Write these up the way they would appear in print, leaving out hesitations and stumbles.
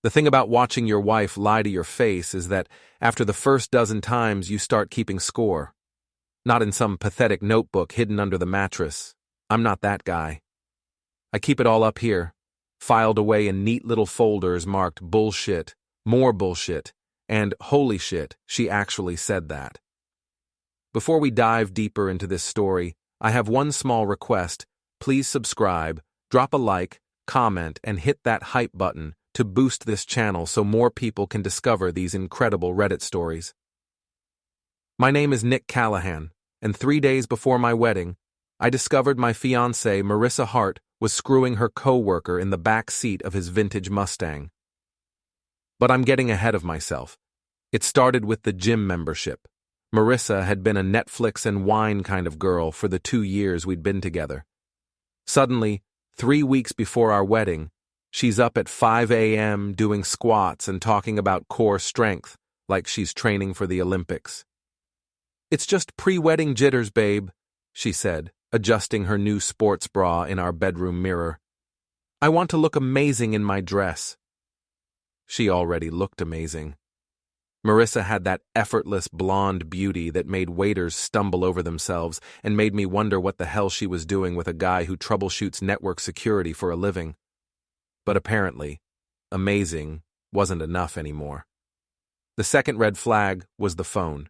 The thing about watching your wife lie to your face is that after the first dozen times you start keeping score. Not in some pathetic notebook hidden under the mattress. I'm not that guy. I keep it all up here, filed away in neat little folders marked bullshit, more bullshit, and holy shit, she actually said that. Before we dive deeper into this story, I have one small request. Please subscribe, drop a like, comment, and hit that hype button to boost this channel so more people can discover these incredible Reddit stories. My name is Nick Callahan, and 3 days before my wedding, I discovered my fiancée, Marissa Hart, was screwing her coworker in the back seat of his vintage Mustang. But I'm getting ahead of myself. It started with the gym membership. Marissa had been a Netflix and wine kind of girl for the 2 years we'd been together. Suddenly, 3 weeks before our wedding, she's up at 5 a.m. doing squats and talking about core strength like she's training for the Olympics. "It's just pre-wedding jitters, babe," she said, adjusting her new sports bra in our bedroom mirror. "I want to look amazing in my dress." She already looked amazing. Marissa had that effortless blonde beauty that made waiters stumble over themselves and made me wonder what the hell she was doing with a guy who troubleshoots network security for a living. But apparently, amazing wasn't enough anymore. The second red flag was the phone.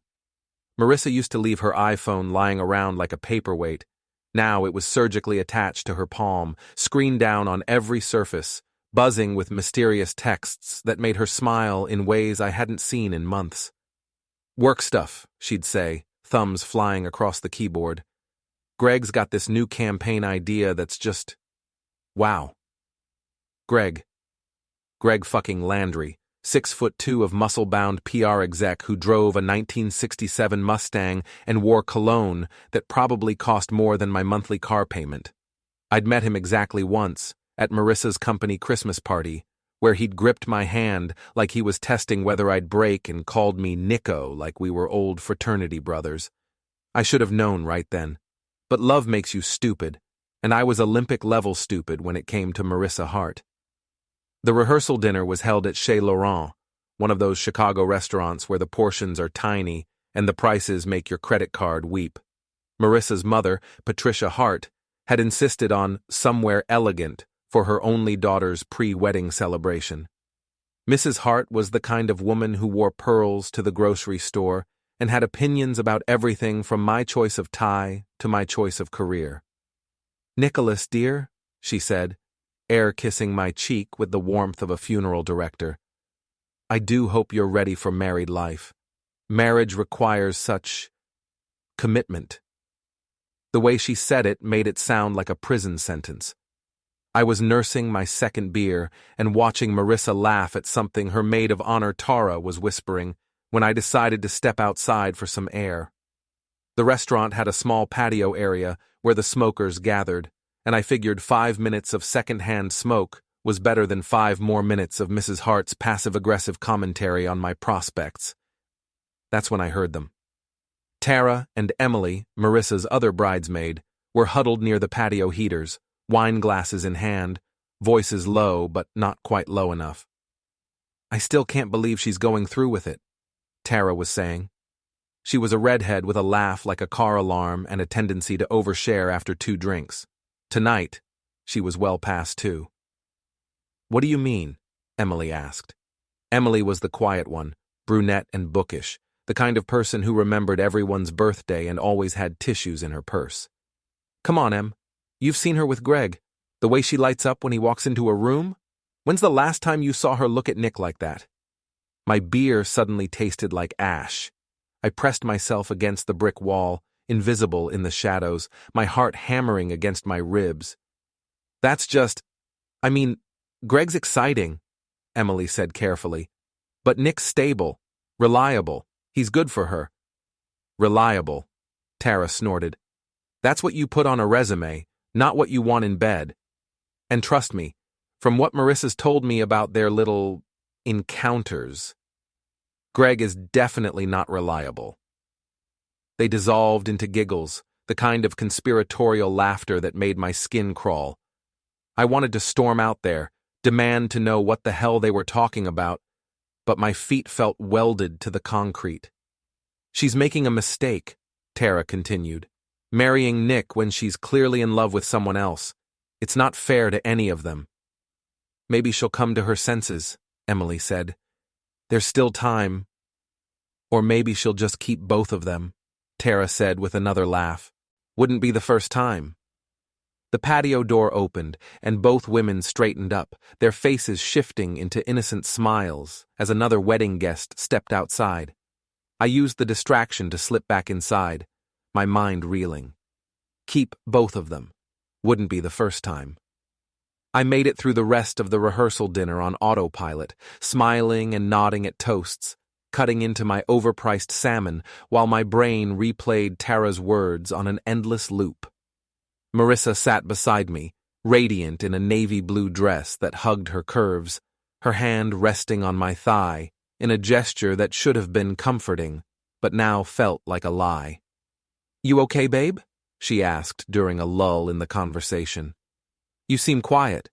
Marissa used to leave her iPhone lying around like a paperweight. Now it was surgically attached to her palm, screened down on every surface, buzzing with mysterious texts that made her smile in ways I hadn't seen in months. "Work stuff," she'd say, thumbs flying across the keyboard. "Greg's got this new campaign idea that's just... wow." Greg fucking Landry, 6'2" of muscle-bound PR exec who drove a 1967 Mustang and wore cologne that probably cost more than my monthly car payment. I'd met him exactly once, at Marissa's company Christmas party, where he'd gripped my hand like he was testing whether I'd break and called me Nico like we were old fraternity brothers. I should have known right then. But love makes you stupid, and I was Olympic-level stupid when it came to Marissa Hart. The rehearsal dinner was held at Chez Laurent, one of those Chicago restaurants where the portions are tiny and the prices make your credit card weep. Marissa's mother, Patricia Hart, had insisted on somewhere elegant for her only daughter's pre-wedding celebration. Mrs. Hart was the kind of woman who wore pearls to the grocery store and had opinions about everything from my choice of tie to my choice of career. "Nicholas, dear," she said, air kissing my cheek with the warmth of a funeral director, "I do hope you're ready for married life. Marriage requires such commitment." The way she said it made it sound like a prison sentence. I was nursing my second beer and watching Marissa laugh at something her maid of honor Tara was whispering when I decided to step outside for some air. The restaurant had a small patio area where the smokers gathered, and I figured 5 minutes of second-hand smoke was better than 5 more minutes of Mrs. Hart's passive-aggressive commentary on my prospects. That's when I heard them. Tara and Emily, Marissa's other bridesmaid, were huddled near the patio heaters, wine glasses in hand, voices low but not quite low enough. "I still can't believe she's going through with it," Tara was saying. She was a redhead with a laugh like a car alarm and a tendency to overshare after 2 drinks. Tonight, she was well past 2. "What do you mean?" Emily asked. Emily was the quiet one, brunette and bookish, the kind of person who remembered everyone's birthday and always had tissues in her purse. "Come on, Em. You've seen her with Greg. The way she lights up when he walks into a room? When's the last time you saw her look at Nick like that?" My beer suddenly tasted like ash. I pressed myself against the brick wall, invisible in the shadows, my heart hammering against my ribs. "That's just... Greg's exciting," Emily said carefully. "But Nick's stable, reliable. He's good for her." "Reliable," Tara snorted. "That's what you put on a resume, not what you want in bed. And trust me, from what Marissa's told me about their little encounters, Greg is definitely not reliable." They dissolved into giggles, the kind of conspiratorial laughter that made my skin crawl. I wanted to storm out there, demand to know what the hell they were talking about, but my feet felt welded to the concrete. She's making a mistake, Tara continued. Marrying Nick when she's clearly in love with someone else. It's not fair to any of them. Maybe she'll come to her senses, Emily said. There's still time. Or maybe she'll just keep both of them, Tara said with another laugh. Wouldn't be the first time. The patio door opened, and both women straightened up, their faces shifting into innocent smiles as another wedding guest stepped outside. I used the distraction to slip back inside, my mind reeling. Keep both of them. Wouldn't be the first time. I made it through the rest of the rehearsal dinner on autopilot, smiling and nodding at toasts, cutting into my overpriced salmon while my brain replayed Tara's words on an endless loop. Marissa sat beside me, radiant in a navy blue dress that hugged her curves, her hand resting on my thigh in a gesture that should have been comforting, but now felt like a lie. You okay, babe? She asked during a lull in the conversation. You seem quiet.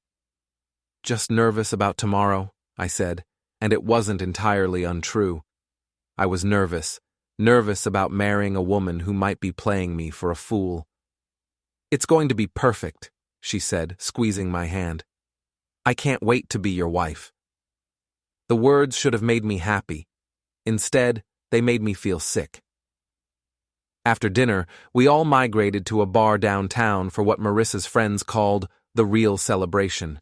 Just nervous about tomorrow, I said, and it wasn't entirely untrue. I was nervous about marrying a woman who might be playing me for a fool. It's going to be perfect, she said, squeezing my hand. I can't wait to be your wife. The words should have made me happy. Instead, they made me feel sick. After dinner, we all migrated to a bar downtown for what Marissa's friends called the real celebration.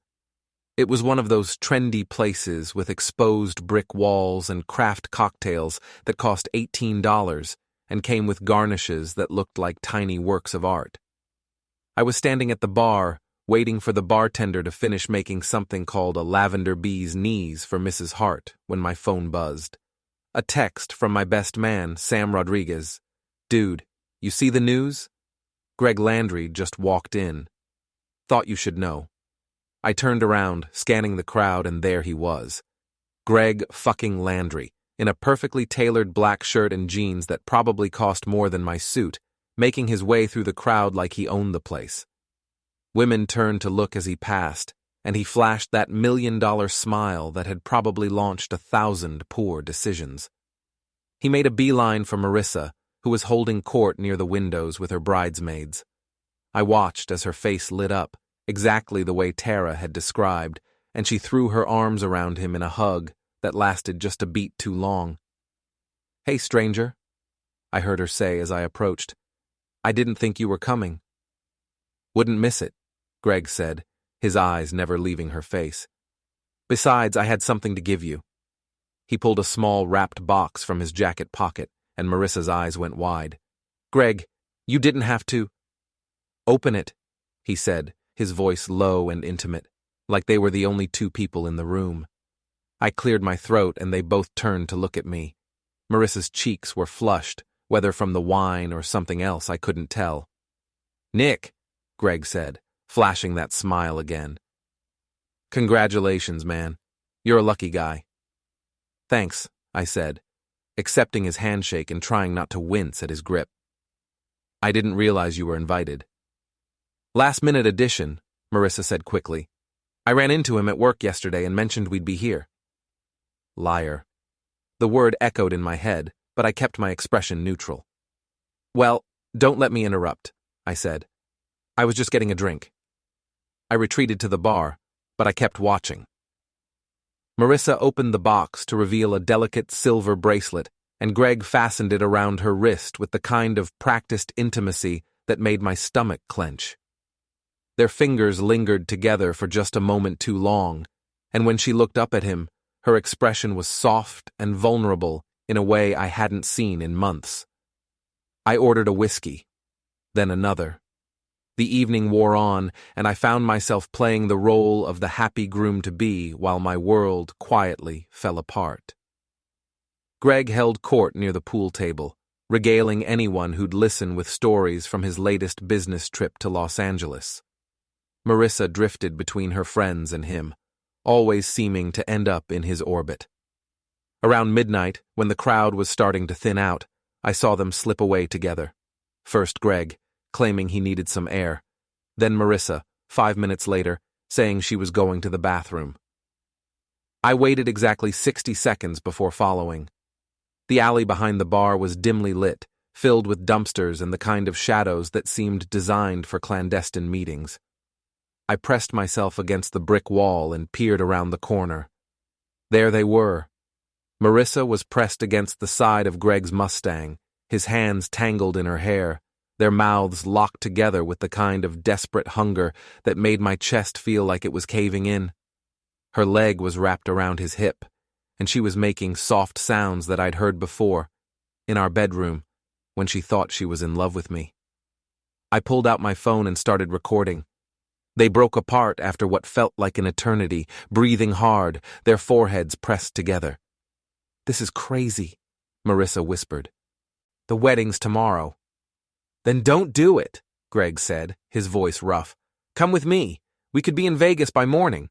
It was one of those trendy places with exposed brick walls and craft cocktails that cost $18 and came with garnishes that looked like tiny works of art. I was standing at the bar, waiting for the bartender to finish making something called a lavender bee's knees for Mrs. Hart when my phone buzzed. A text from my best man, Sam Rodriguez. Dude, you see the news? Greg Landry just walked in. Thought you should know. I turned around, scanning the crowd, and there he was. Greg fucking Landry, in a perfectly tailored black shirt and jeans that probably cost more than my suit, making his way through the crowd like he owned the place. Women turned to look as he passed, and he flashed that $1 million smile that had probably launched 1,000 poor decisions. He made a beeline for Marissa, who was holding court near the windows with her bridesmaids. I watched as her face lit up, exactly the way Tara had described, and she threw her arms around him in a hug that lasted just a beat too long. Hey, stranger, I heard her say as I approached. I didn't think you were coming. Wouldn't miss it, Greg said, his eyes never leaving her face. Besides, I had something to give you. He pulled a small wrapped box from his jacket pocket, and Marissa's eyes went wide. Greg, you didn't have to. Open it, he said, his voice low and intimate, like they were the only two people in the room. I cleared my throat and they both turned to look at me. Marissa's cheeks were flushed, whether from the wine or something else I couldn't tell. Nick, Greg said, flashing that smile again. Congratulations, man. You're a lucky guy. Thanks, I said, accepting his handshake and trying not to wince at his grip. I didn't realize you were invited. Last-minute addition, Marissa said quickly. I ran into him at work yesterday and mentioned we'd be here. Liar. The word echoed in my head, but I kept my expression neutral. Well, don't let me interrupt, I said. I was just getting a drink. I retreated to the bar, but I kept watching. Marissa opened the box to reveal a delicate silver bracelet, and Greg fastened it around her wrist with the kind of practiced intimacy that made my stomach clench. Their fingers lingered together for just a moment too long, and when she looked up at him, her expression was soft and vulnerable in a way I hadn't seen in months. I ordered a whiskey, then another. The evening wore on, and I found myself playing the role of the happy groom-to-be while my world quietly fell apart. Greg held court near the pool table, regaling anyone who'd listen with stories from his latest business trip to Los Angeles. Marissa drifted between her friends and him, always seeming to end up in his orbit. Around midnight, when the crowd was starting to thin out, I saw them slip away together. First Greg, claiming he needed some air. Then Marissa, 5 minutes later, saying she was going to the bathroom. I waited exactly 60 seconds before following. The alley behind the bar was dimly lit, filled with dumpsters and the kind of shadows that seemed designed for clandestine meetings. I pressed myself against the brick wall and peered around the corner. There they were. Marissa was pressed against the side of Greg's Mustang, his hands tangled in her hair, their mouths locked together with the kind of desperate hunger that made my chest feel like it was caving in. Her leg was wrapped around his hip, and she was making soft sounds that I'd heard before, in our bedroom, when she thought she was in love with me. I pulled out my phone and started recording. They broke apart after what felt like an eternity, breathing hard, their foreheads pressed together. "This is crazy," Marissa whispered. "The wedding's tomorrow." "Then don't do it," Greg said, his voice rough. "Come with me. We could be in Vegas by morning."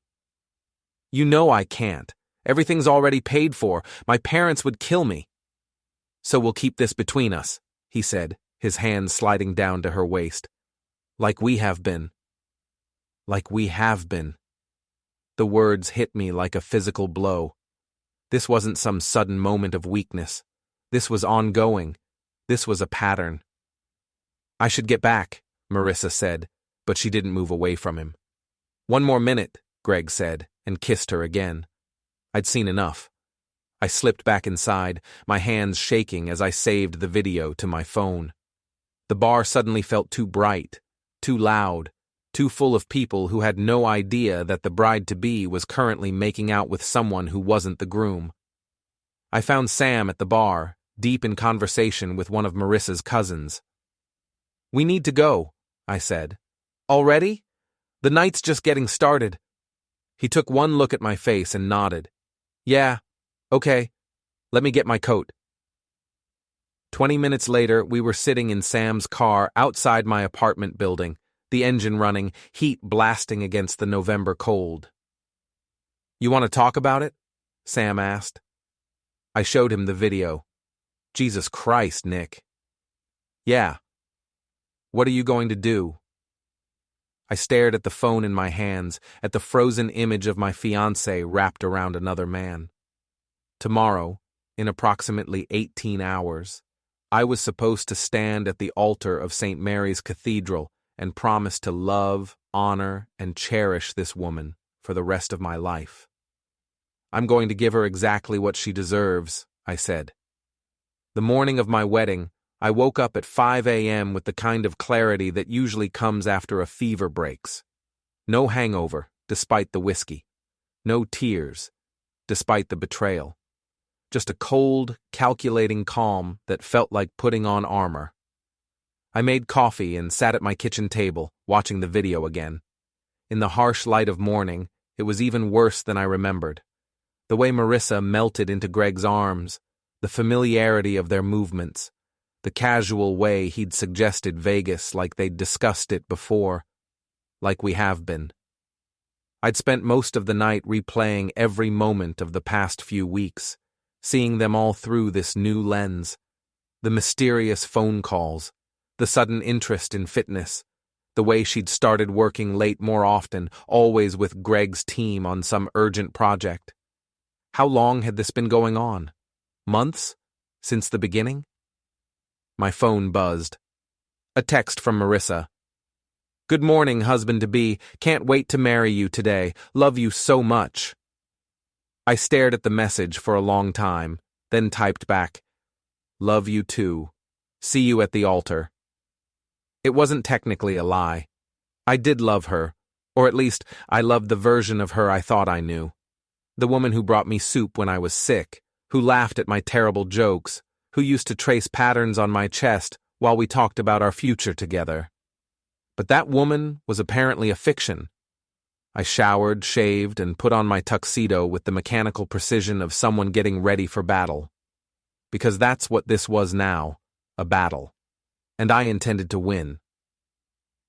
"You know I can't. Everything's already paid for. My parents would kill me." "So we'll keep this between us," he said, his hands sliding down to her waist. "Like we have been." Like we have been. The words hit me like a physical blow. This wasn't some sudden moment of weakness. This was ongoing. This was a pattern. "I should get back," Marissa said, but she didn't move away from him. "One more minute," Greg said, and kissed her again. I'd seen enough. I slipped back inside, my hands shaking as I saved the video to my phone. The bar suddenly felt too bright, too loud, too full of people who had no idea that the bride-to-be was currently making out with someone who wasn't the groom. I found Sam at the bar, deep in conversation with one of Marissa's cousins. "We need to go," I said. "Already? The night's just getting started." He took one look at my face and nodded. "Yeah, okay. Let me get my coat." 20 minutes later, we were sitting in Sam's car outside my apartment building, the engine running, heat blasting against the November cold. "You want to talk about it?" Sam asked. I showed him the video. "Jesus Christ, Nick." "Yeah. What are you going to do?" I stared at the phone in my hands, at the frozen image of my fiancée wrapped around another man. Tomorrow, in approximately 18 hours, I was supposed to stand at the altar of St. Mary's Cathedral and promise to love, honor, and cherish this woman for the rest of my life. "I'm going to give her exactly what she deserves," I said. The morning of my wedding, I woke up at 5 a.m. with the kind of clarity that usually comes after a fever breaks. No hangover, despite the whiskey. No tears, despite the betrayal. Just a cold, calculating calm that felt like putting on armor. I made coffee and sat at my kitchen table, watching the video again. In the harsh light of morning, it was even worse than I remembered. The way Marissa melted into Greg's arms, the familiarity of their movements, the casual way he'd suggested Vegas like they'd discussed it before, like we have been. I'd spent most of the night replaying every moment of the past few weeks, seeing them all through this new lens. The mysterious phone calls, the sudden interest in fitness, the way she'd started working late more often, always with Greg's team on some urgent project. How long had this been going on? Months? Since the beginning? My phone buzzed. A text from Marissa. "Good morning, husband-to-be. Can't wait to marry you today. Love you so much." I stared at the message for a long time, then typed back, "Love you too. See you at the altar." It wasn't technically a lie. I did love her, or at least I loved the version of her I thought I knew. The woman who brought me soup when I was sick, who laughed at my terrible jokes, who used to trace patterns on my chest while we talked about our future together. But that woman was apparently a fiction. I showered, shaved, and put on my tuxedo with the mechanical precision of someone getting ready for battle. Because that's what this was now, a battle. And I intended to win.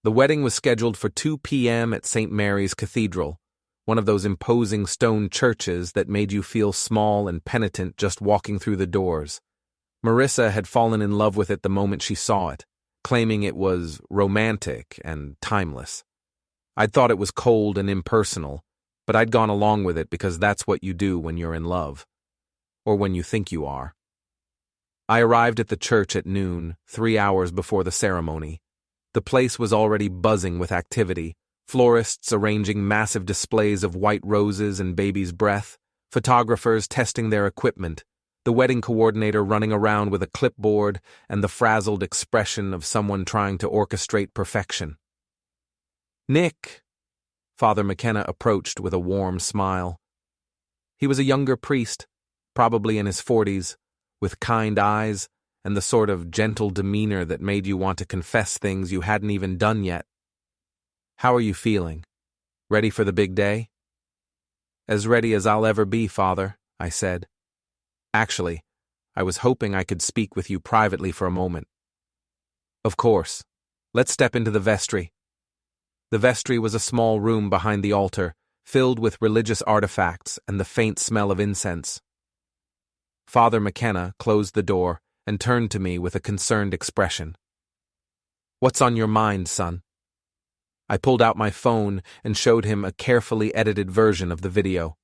The wedding was scheduled for 2 p.m. at St. Mary's Cathedral, one of those imposing stone churches that made you feel small and penitent just walking through the doors. Marissa had fallen in love with it the moment she saw it, claiming it was romantic and timeless. I'd thought it was cold and impersonal, but I'd gone along with it because that's what you do when you're in love. Or when you think you are. I arrived at the church at noon, 3 hours before the ceremony. The place was already buzzing with activity, florists arranging massive displays of white roses and baby's breath, photographers testing their equipment, the wedding coordinator running around with a clipboard, and the frazzled expression of someone trying to orchestrate perfection. "Nick!" Father McKenna approached with a warm smile. He was a younger priest, probably in his 40s, with kind eyes and the sort of gentle demeanor that made you want to confess things you hadn't even done yet. "How are you feeling? Ready for the big day?" "As ready as I'll ever be, Father," I said. "Actually, I was hoping I could speak with you privately for a moment." "Of course. Let's step into the vestry." The vestry was a small room behind the altar, filled with religious artifacts and the faint smell of incense. Father McKenna closed the door and turned to me with a concerned expression. "What's on your mind, son?" I pulled out my phone and showed him a carefully edited version of the video.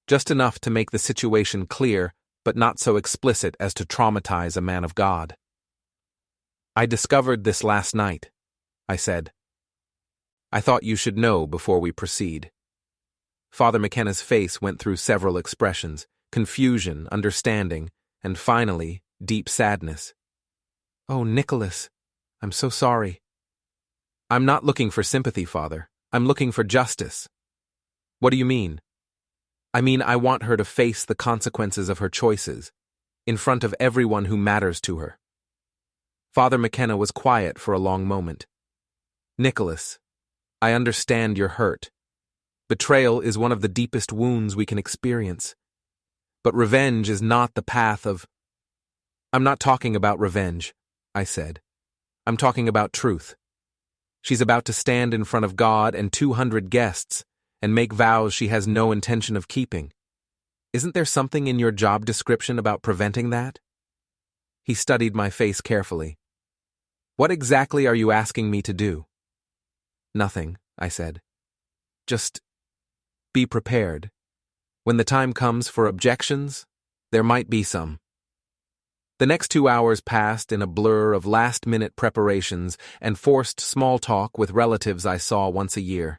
Just enough to make the situation clear, but not so explicit as to traumatize a man of God. "I discovered this last night," I said. "I thought you should know before we proceed." Father McKenna's face went through several expressions: confusion, understanding, and finally, deep sadness. "Oh, Nicholas, I'm so sorry." "I'm not looking for sympathy, Father. I'm looking for justice." "What do you mean?" "I mean, I want her to face the consequences of her choices, in front of everyone who matters to her." Father McKenna was quiet for a long moment. "Nicholas, I understand you're hurt. Betrayal is one of the deepest wounds we can experience. But revenge is not the path of—" "I'm not talking about revenge," I said. "I'm talking about truth. She's about to stand in front of God and 200 guests and make vows she has no intention of keeping. Isn't there something in your job description about preventing that?" He studied my face carefully. "What exactly are you asking me to do?" "Nothing," I said. "Just be prepared. When the time comes for objections, there might be some." The next 2 hours passed in a blur of last-minute preparations and forced small talk with relatives I saw once a year.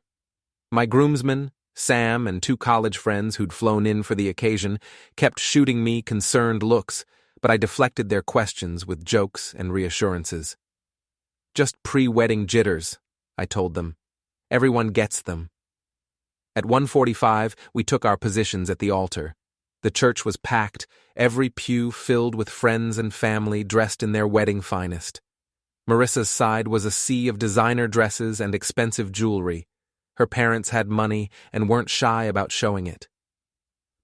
My groomsmen, Sam, and 2 college friends who'd flown in for the occasion kept shooting me concerned looks, but I deflected their questions with jokes and reassurances. "Just pre-wedding jitters," I told them. "Everyone gets them." At 1:45, we took our positions at the altar. The church was packed, every pew filled with friends and family dressed in their wedding finest. Marissa's side was a sea of designer dresses and expensive jewelry. Her parents had money and weren't shy about showing it.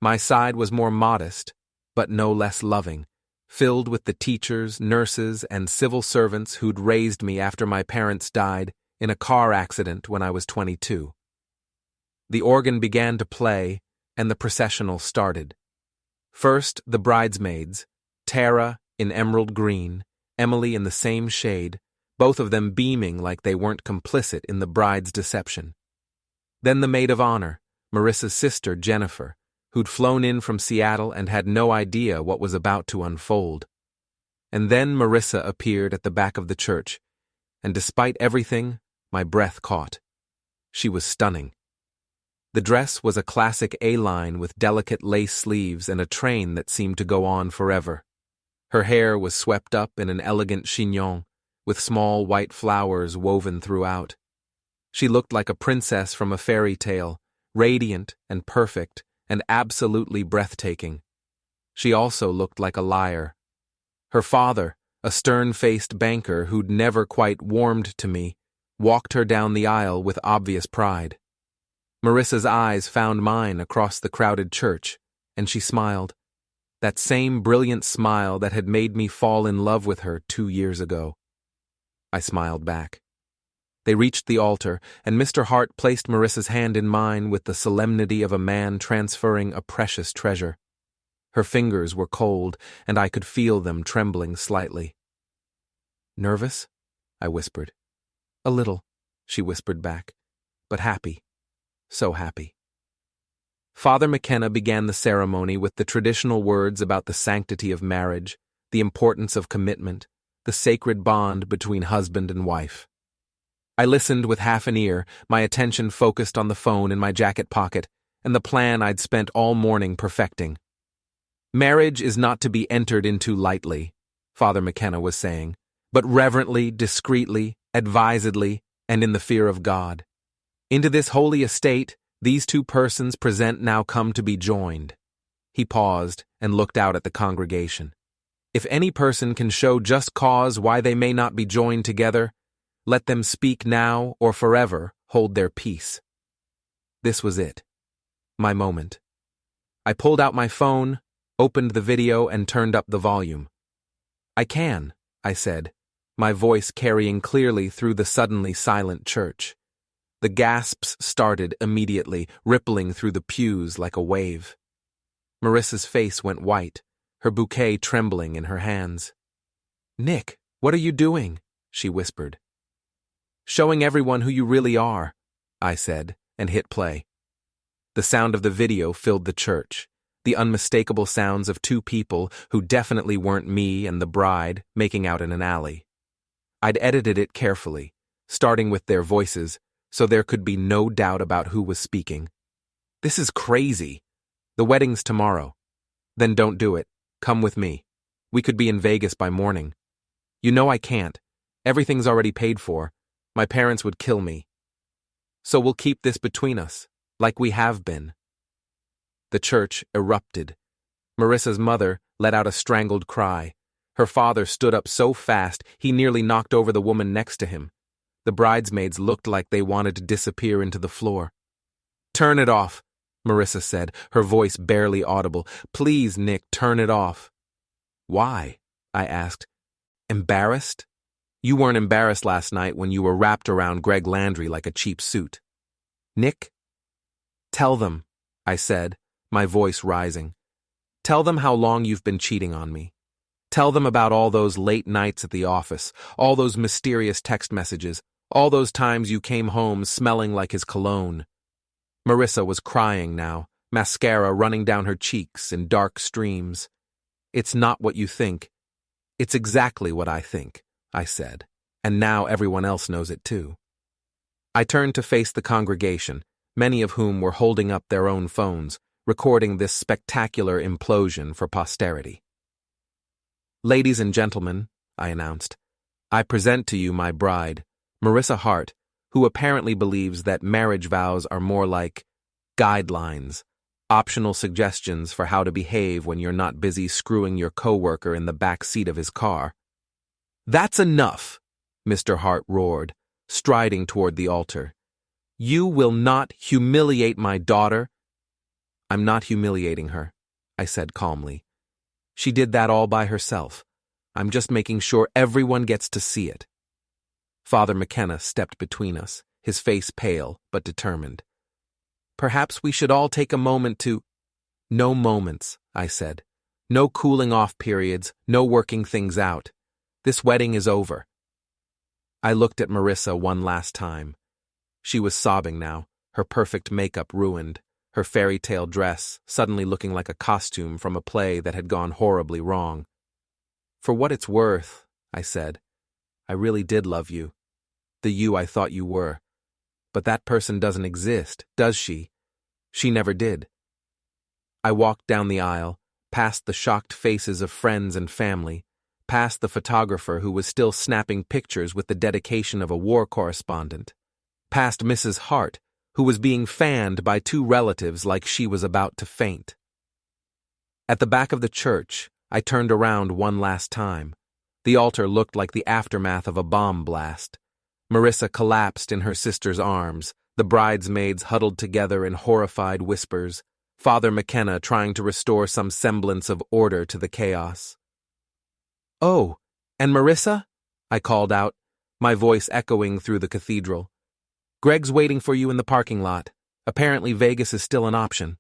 My side was more modest, but no less loving, filled with the teachers, nurses, and civil servants who'd raised me after my parents died in a car accident when I was 22. The organ began to play, and the processional started. First, the bridesmaids, Tara in emerald green, Emily in the same shade, both of them beaming like they weren't complicit in the bride's deception. Then the maid of honor, Marissa's sister Jennifer, who'd flown in from Seattle and had no idea what was about to unfold. And then Marissa appeared at the back of the church, and despite everything, my breath caught. She was stunning. The dress was a classic A-line with delicate lace sleeves and a train that seemed to go on forever. Her hair was swept up in an elegant chignon, with small white flowers woven throughout. She looked like a princess from a fairy tale, radiant and perfect and absolutely breathtaking. She also looked like a liar. Her father, a stern-faced banker who'd never quite warmed to me, walked her down the aisle with obvious pride. Marissa's eyes found mine across the crowded church, and she smiled. That same brilliant smile that had made me fall in love with her 2 years ago. I smiled back. They reached the altar, and Mr. Hart placed Marissa's hand in mine with the solemnity of a man transferring a precious treasure. Her fingers were cold, and I could feel them trembling slightly. "Nervous?" I whispered. "A little," she whispered back. but happy. So happy. Father McKenna began the ceremony with the traditional words about the sanctity of marriage, the importance of commitment, the sacred bond between husband and wife. I listened with half an ear, my attention focused on the phone in my jacket pocket and the plan I'd spent all morning perfecting. Marriage is not to be entered into lightly, Father McKenna was saying, but reverently, discreetly, advisedly, and in the fear of God. Into this holy estate, these two persons present now come to be joined. He paused and looked out at the congregation. If any person can show just cause why they may not be joined together, let them speak now or forever hold their peace. This was it. My moment. I pulled out my phone, opened the video, and turned up the volume. I can, I said, my voice carrying clearly through the suddenly silent church. The gasps started immediately, rippling through the pews like a wave. Marissa's face went white, her bouquet trembling in her hands. "Nick, what are you doing?" she whispered. "Showing everyone who you really are," I said, and hit play. The sound of the video filled the church, the unmistakable sounds of two people who definitely weren't me and the bride making out in an alley. I'd edited it carefully, starting with their voices, so there could be no doubt about who was speaking. "This is crazy. The wedding's tomorrow." "Then don't do it. Come with me. We could be in Vegas by morning." "You know I can't. Everything's already paid for. My parents would kill me." "So we'll keep this between us, like we have been." The church erupted. Marissa's mother let out a strangled cry. Her father stood up so fast he nearly knocked over the woman next to him. The bridesmaids looked like they wanted to disappear into the floor. "Turn it off," Marissa said, her voice barely audible. "Please, Nick, turn it off." "Why?" I asked. "Embarrassed? You weren't embarrassed last night when you were wrapped around Greg Landry like a cheap suit." "Nick?" "Tell them," I said, my voice rising. "Tell them how long you've been cheating on me. Tell them about all those late nights at the office, all those mysterious text messages, all those times you came home smelling like his cologne." Marissa was crying now, mascara running down her cheeks in dark streams. "It's not what you think. It's exactly what I think," I said, and now everyone else knows it too. I turned to face the congregation, many of whom were holding up their own phones, recording this spectacular implosion for posterity. "Ladies and gentlemen," I announced, "I present to you my bride, Marissa Hart, who apparently believes that marriage vows are more like guidelines, optional suggestions for how to behave when you're not busy screwing your coworker in the back seat of his car." "That's enough," Mr. Hart roared, striding toward the altar. "You will not humiliate my daughter." "I'm not humiliating her," I said calmly. "She did that all by herself. I'm just making sure everyone gets to see it." Father McKenna stepped between us, his face pale but determined. "Perhaps we should all take a moment to—" "No moments," I said. "No cooling off periods, no working things out. This wedding is over." I looked at Marissa one last time. She was sobbing now, her perfect makeup ruined, her fairy tale dress suddenly looking like a costume from a play that had gone horribly wrong. "For what it's worth," I said, "I really did love you. The you I thought you were. But that person doesn't exist, does she? She never did." I walked down the aisle, past the shocked faces of friends and family, past the photographer who was still snapping pictures with the dedication of a war correspondent, past Mrs. Hart, who was being fanned by two relatives like she was about to faint. At the back of the church, I turned around one last time. The altar looked like the aftermath of a bomb blast. Marissa collapsed in her sister's arms, the bridesmaids huddled together in horrified whispers, Father McKenna trying to restore some semblance of order to the chaos. "Oh, and Marissa?" I called out, my voice echoing through the cathedral. "Greg's waiting for you in the parking lot. Apparently Vegas is still an option."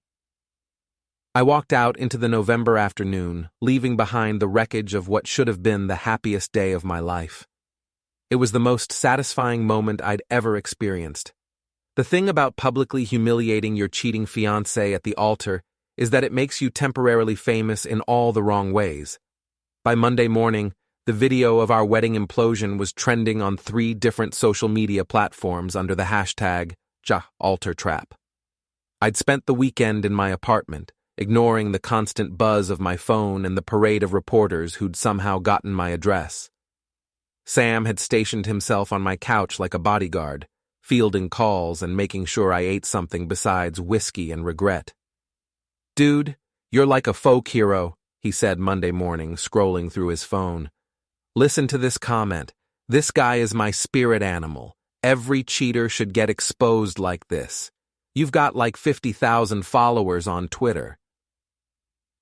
I walked out into the November afternoon, leaving behind the wreckage of what should have been the happiest day of my life. It was the most satisfying moment I'd ever experienced. The thing about publicly humiliating your cheating fiancé at the altar is that it makes you temporarily famous in all the wrong ways. By Monday morning, the video of our wedding implosion was trending on 3 different social media platforms under the hashtag #altartrap. I'd spent the weekend in my apartment, ignoring the constant buzz of my phone and the parade of reporters who'd somehow gotten my address. Sam had stationed himself on my couch like a bodyguard, fielding calls and making sure I ate something besides whiskey and regret. "Dude, you're like a folk hero," he said Monday morning, scrolling through his phone. "Listen to this comment. This guy is my spirit animal. Every cheater should get exposed like this. You've got like 50,000 followers on Twitter."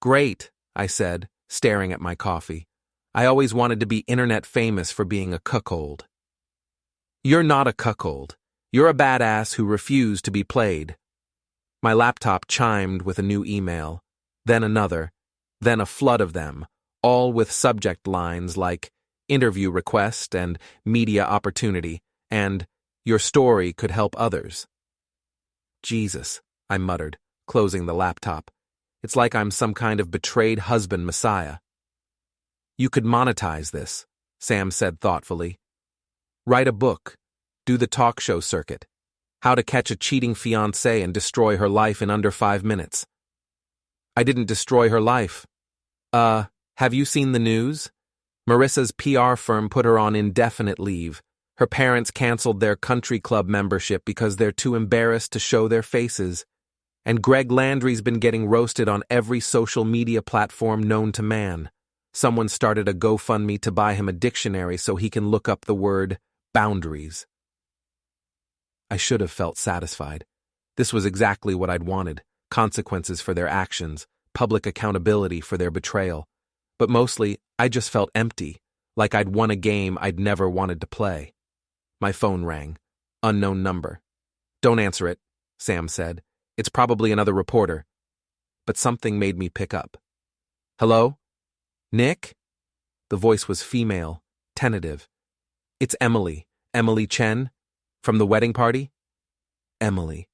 "Great," I said, staring at my coffee. "I always wanted to be internet famous for being a cuckold." "You're not a cuckold. You're a badass who refused to be played." My laptop chimed with a new email, then another, then a flood of them, all with subject lines like interview request and media opportunity and your story could help others. "Jesus," I muttered, closing the laptop. "It's like I'm some kind of betrayed husband messiah." "You could monetize this," Sam said thoughtfully. "Write a book. Do the talk show circuit. How to catch a cheating fiancé and destroy her life in under 5 minutes. "I didn't destroy her life. Have you seen the news? Marissa's PR firm put her on indefinite leave. Her parents canceled their country club membership because they're too embarrassed to show their faces. And Greg Landry's been getting roasted on every social media platform known to man. Someone started a GoFundMe to buy him a dictionary so he can look up the word boundaries." I should have felt satisfied. This was exactly what I'd wanted: consequences for their actions, public accountability for their betrayal. But mostly, I just felt empty, like I'd won a game I'd never wanted to play. My phone rang. Unknown number. "Don't answer it," Sam said. "It's probably another reporter." But something made me pick up. "Hello? Nick?" The voice was female, tentative. "It's Emily. Emily Chen? From the wedding party?" Emily.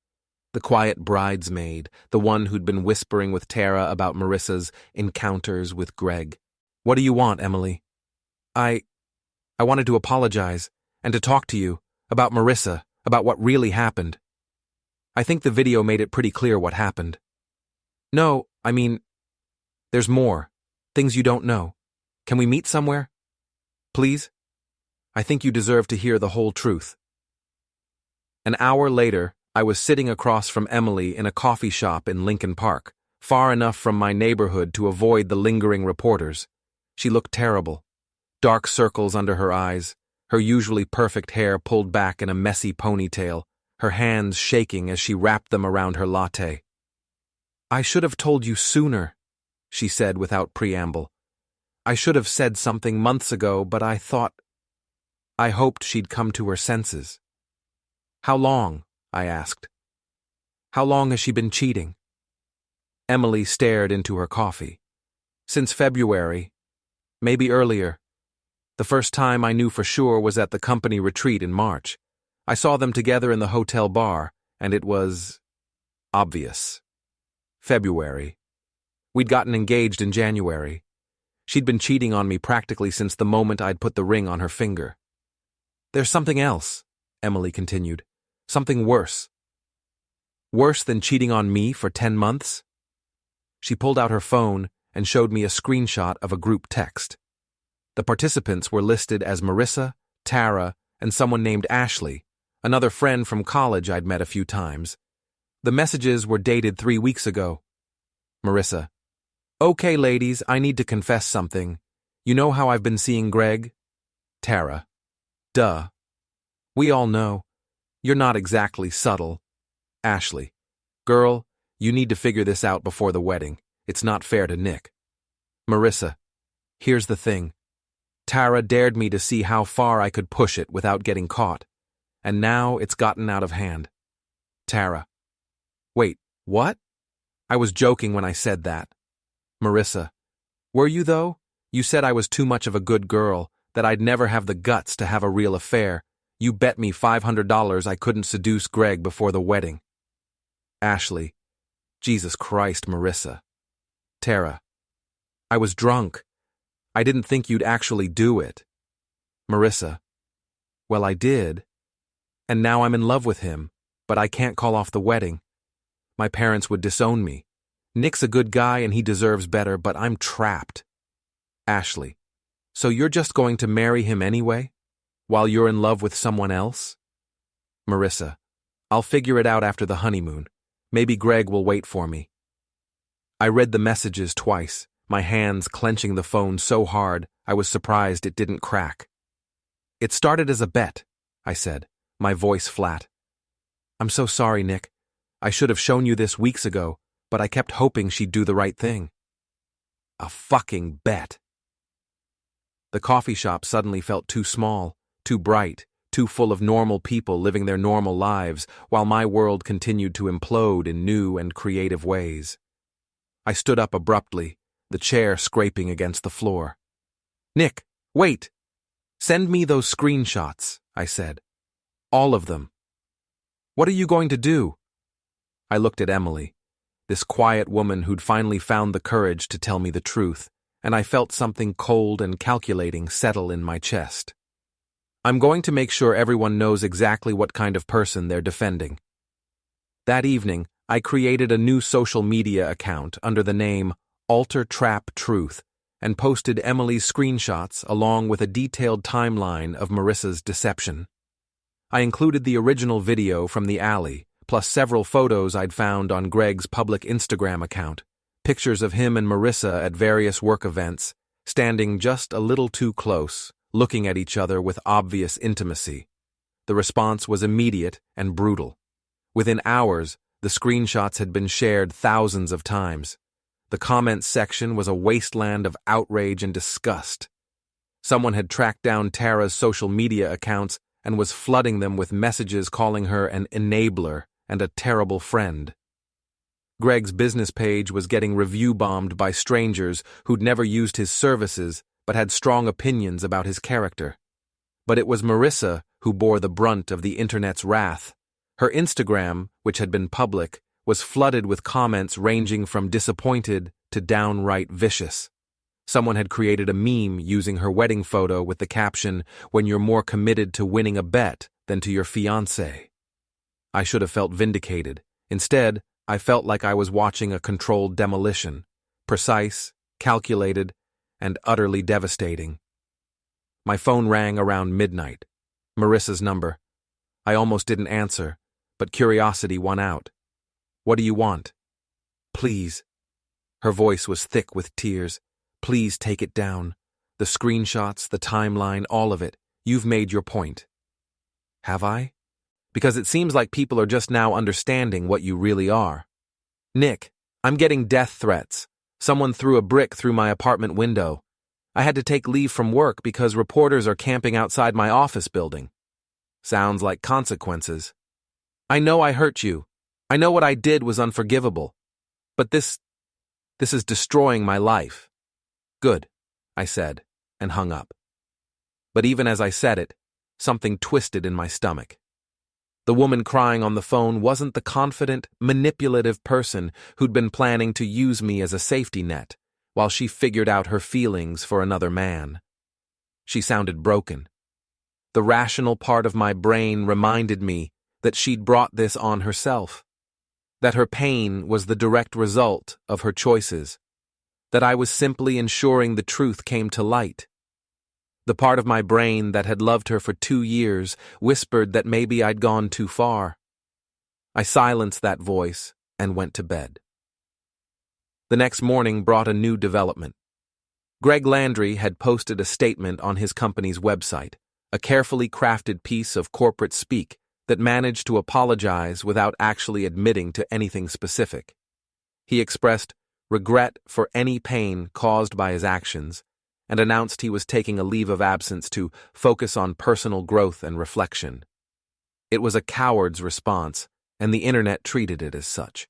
The quiet bridesmaid, the one who'd been whispering with Tara about Marissa's encounters with Greg. "What do you want, Emily?" I wanted to apologize and to talk to you about Marissa, about what really happened. I think the video made it pretty clear what happened." "No, I mean, there's more. Things you don't know. Can we meet somewhere? Please? I think you deserve to hear the whole truth." An hour later, I was sitting across from Emily in a coffee shop in Lincoln Park, far enough from my neighborhood to avoid the lingering reporters. She looked terrible. Dark circles under her eyes, her usually perfect hair pulled back in a messy ponytail, her hands shaking as she wrapped them around her latte. "I should have told you sooner," she said without preamble. "I should have said something months ago, but I hoped she'd come to her senses." "How long?" I asked. "How long has she been cheating?" Emily stared into her coffee. "Since February. Maybe earlier. The first time I knew for sure was at the company retreat in March. I saw them together in the hotel bar, and it was obvious. February. We'd gotten engaged in January. She'd been cheating on me practically since the moment I'd put the ring on her finger." "There's something else," Emily continued. "Something worse." "Worse than cheating on me for 10 months? She pulled out her phone and showed me a screenshot of a group text. The participants were listed as Marissa, Tara, and someone named Ashley, another friend from college I'd met a few times. The messages were dated 3 weeks ago. Marissa: "Okay, ladies, I need to confess something. You know how I've been seeing Greg?" Tara: "Duh. We all know. You're not exactly subtle." Ashley: "Girl, you need to figure this out before the wedding. It's not fair to Nick." Marissa: "Here's the thing. Tara dared me to see how far I could push it without getting caught. And now it's gotten out of hand." Tara: "Wait, what? I was joking when I said that." Marissa: "Were you though? You said I was too much of a good girl, that I'd never have the guts to have a real affair. You bet me $500 I couldn't seduce Greg before the wedding. Ashley. Jesus Christ, Marissa. Tara. I was drunk. I didn't think you'd actually do it. Marissa. Well, I did. And now I'm in love with him, but I can't call off the wedding. My parents would disown me. Nick's a good guy and he deserves better, but I'm trapped. Ashley. So you're just going to marry him anyway? While you're in love with someone else? Marissa. I'll figure it out after the honeymoon. Maybe Greg will wait for me. I read the messages twice, my hands clenching the phone so hard I was surprised it didn't crack. It started as a bet, I said, my voice flat. I'm so sorry, Nick. I should have shown you this weeks ago, but I kept hoping she'd do the right thing. A fucking bet. The coffee shop suddenly felt too small, too bright, too full of normal people living their normal lives, while my world continued to implode in new and creative ways. I stood up abruptly, the chair scraping against the floor. Nick, wait! Send me those screenshots, I said. All of them. What are you going to do? I looked at Emily, this quiet woman who'd finally found the courage to tell me the truth, and I felt something cold and calculating settle in my chest. I'm going to make sure everyone knows exactly what kind of person they're defending. That evening, I created a new social media account under the name Alter Trap Truth and posted Emily's screenshots along with a detailed timeline of Marissa's deception. I included the original video from the alley, plus several photos I'd found on Greg's public Instagram account, pictures of him and Marissa at various work events, standing just a little too close, looking at each other with obvious intimacy. The response was immediate and brutal. Within hours, the screenshots had been shared thousands of times. The comments section was a wasteland of outrage and disgust. Someone had tracked down Tara's social media accounts and was flooding them with messages calling her an enabler and a terrible friend. Greg's business page was getting review-bombed by strangers who'd never used his services but had strong opinions about his character. But it was Marissa who bore the brunt of the internet's wrath. Her Instagram, which had been public, was flooded with comments ranging from disappointed to downright vicious. Someone had created a meme using her wedding photo with the caption, "When you're more committed to winning a bet than to your fiancé." I should have felt vindicated. Instead, I felt like I was watching a controlled demolition, precise, calculated, and utterly devastating. My phone rang around midnight. Marissa's number. I almost didn't answer, but curiosity won out. What do you want? Please. Her voice was thick with tears. Please take it down. The screenshots, the timeline, all of it. You've made your point. Have I? Because it seems like people are just now understanding what you really are. Nick, I'm getting death threats. Someone threw a brick through my apartment window. I had to take leave from work because reporters are camping outside my office building. Sounds like consequences. I know I hurt you. I know what I did was unforgivable. But this is destroying my life. Good, I said, and hung up. But even as I said it, something twisted in my stomach. The woman crying on the phone wasn't the confident, manipulative person who'd been planning to use me as a safety net while she figured out her feelings for another man. She sounded broken. The rational part of my brain reminded me that she'd brought this on herself, that her pain was the direct result of her choices, that I was simply ensuring the truth came to light. The part of my brain that had loved her for 2 years whispered that maybe I'd gone too far. I silenced that voice and went to bed. The next morning brought a new development. Greg Landry had posted a statement on his company's website, a carefully crafted piece of corporate speak that managed to apologize without actually admitting to anything specific. He expressed regret for any pain caused by his actions and announced he was taking a leave of absence to focus on personal growth and reflection. It was a coward's response, and the internet treated it as such.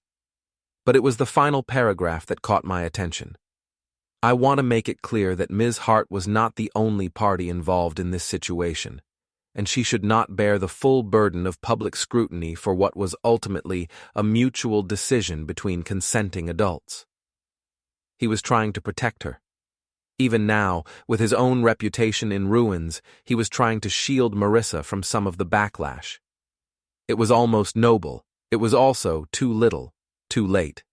But it was the final paragraph that caught my attention. I want to make it clear that Ms. Hart was not the only party involved in this situation. and she should not bear the full burden of public scrutiny for what was ultimately a mutual decision between consenting adults. He was trying to protect her. Even now, with his own reputation in ruins, he was trying to shield Marissa from some of the backlash. It was almost noble. It was also too little, too late.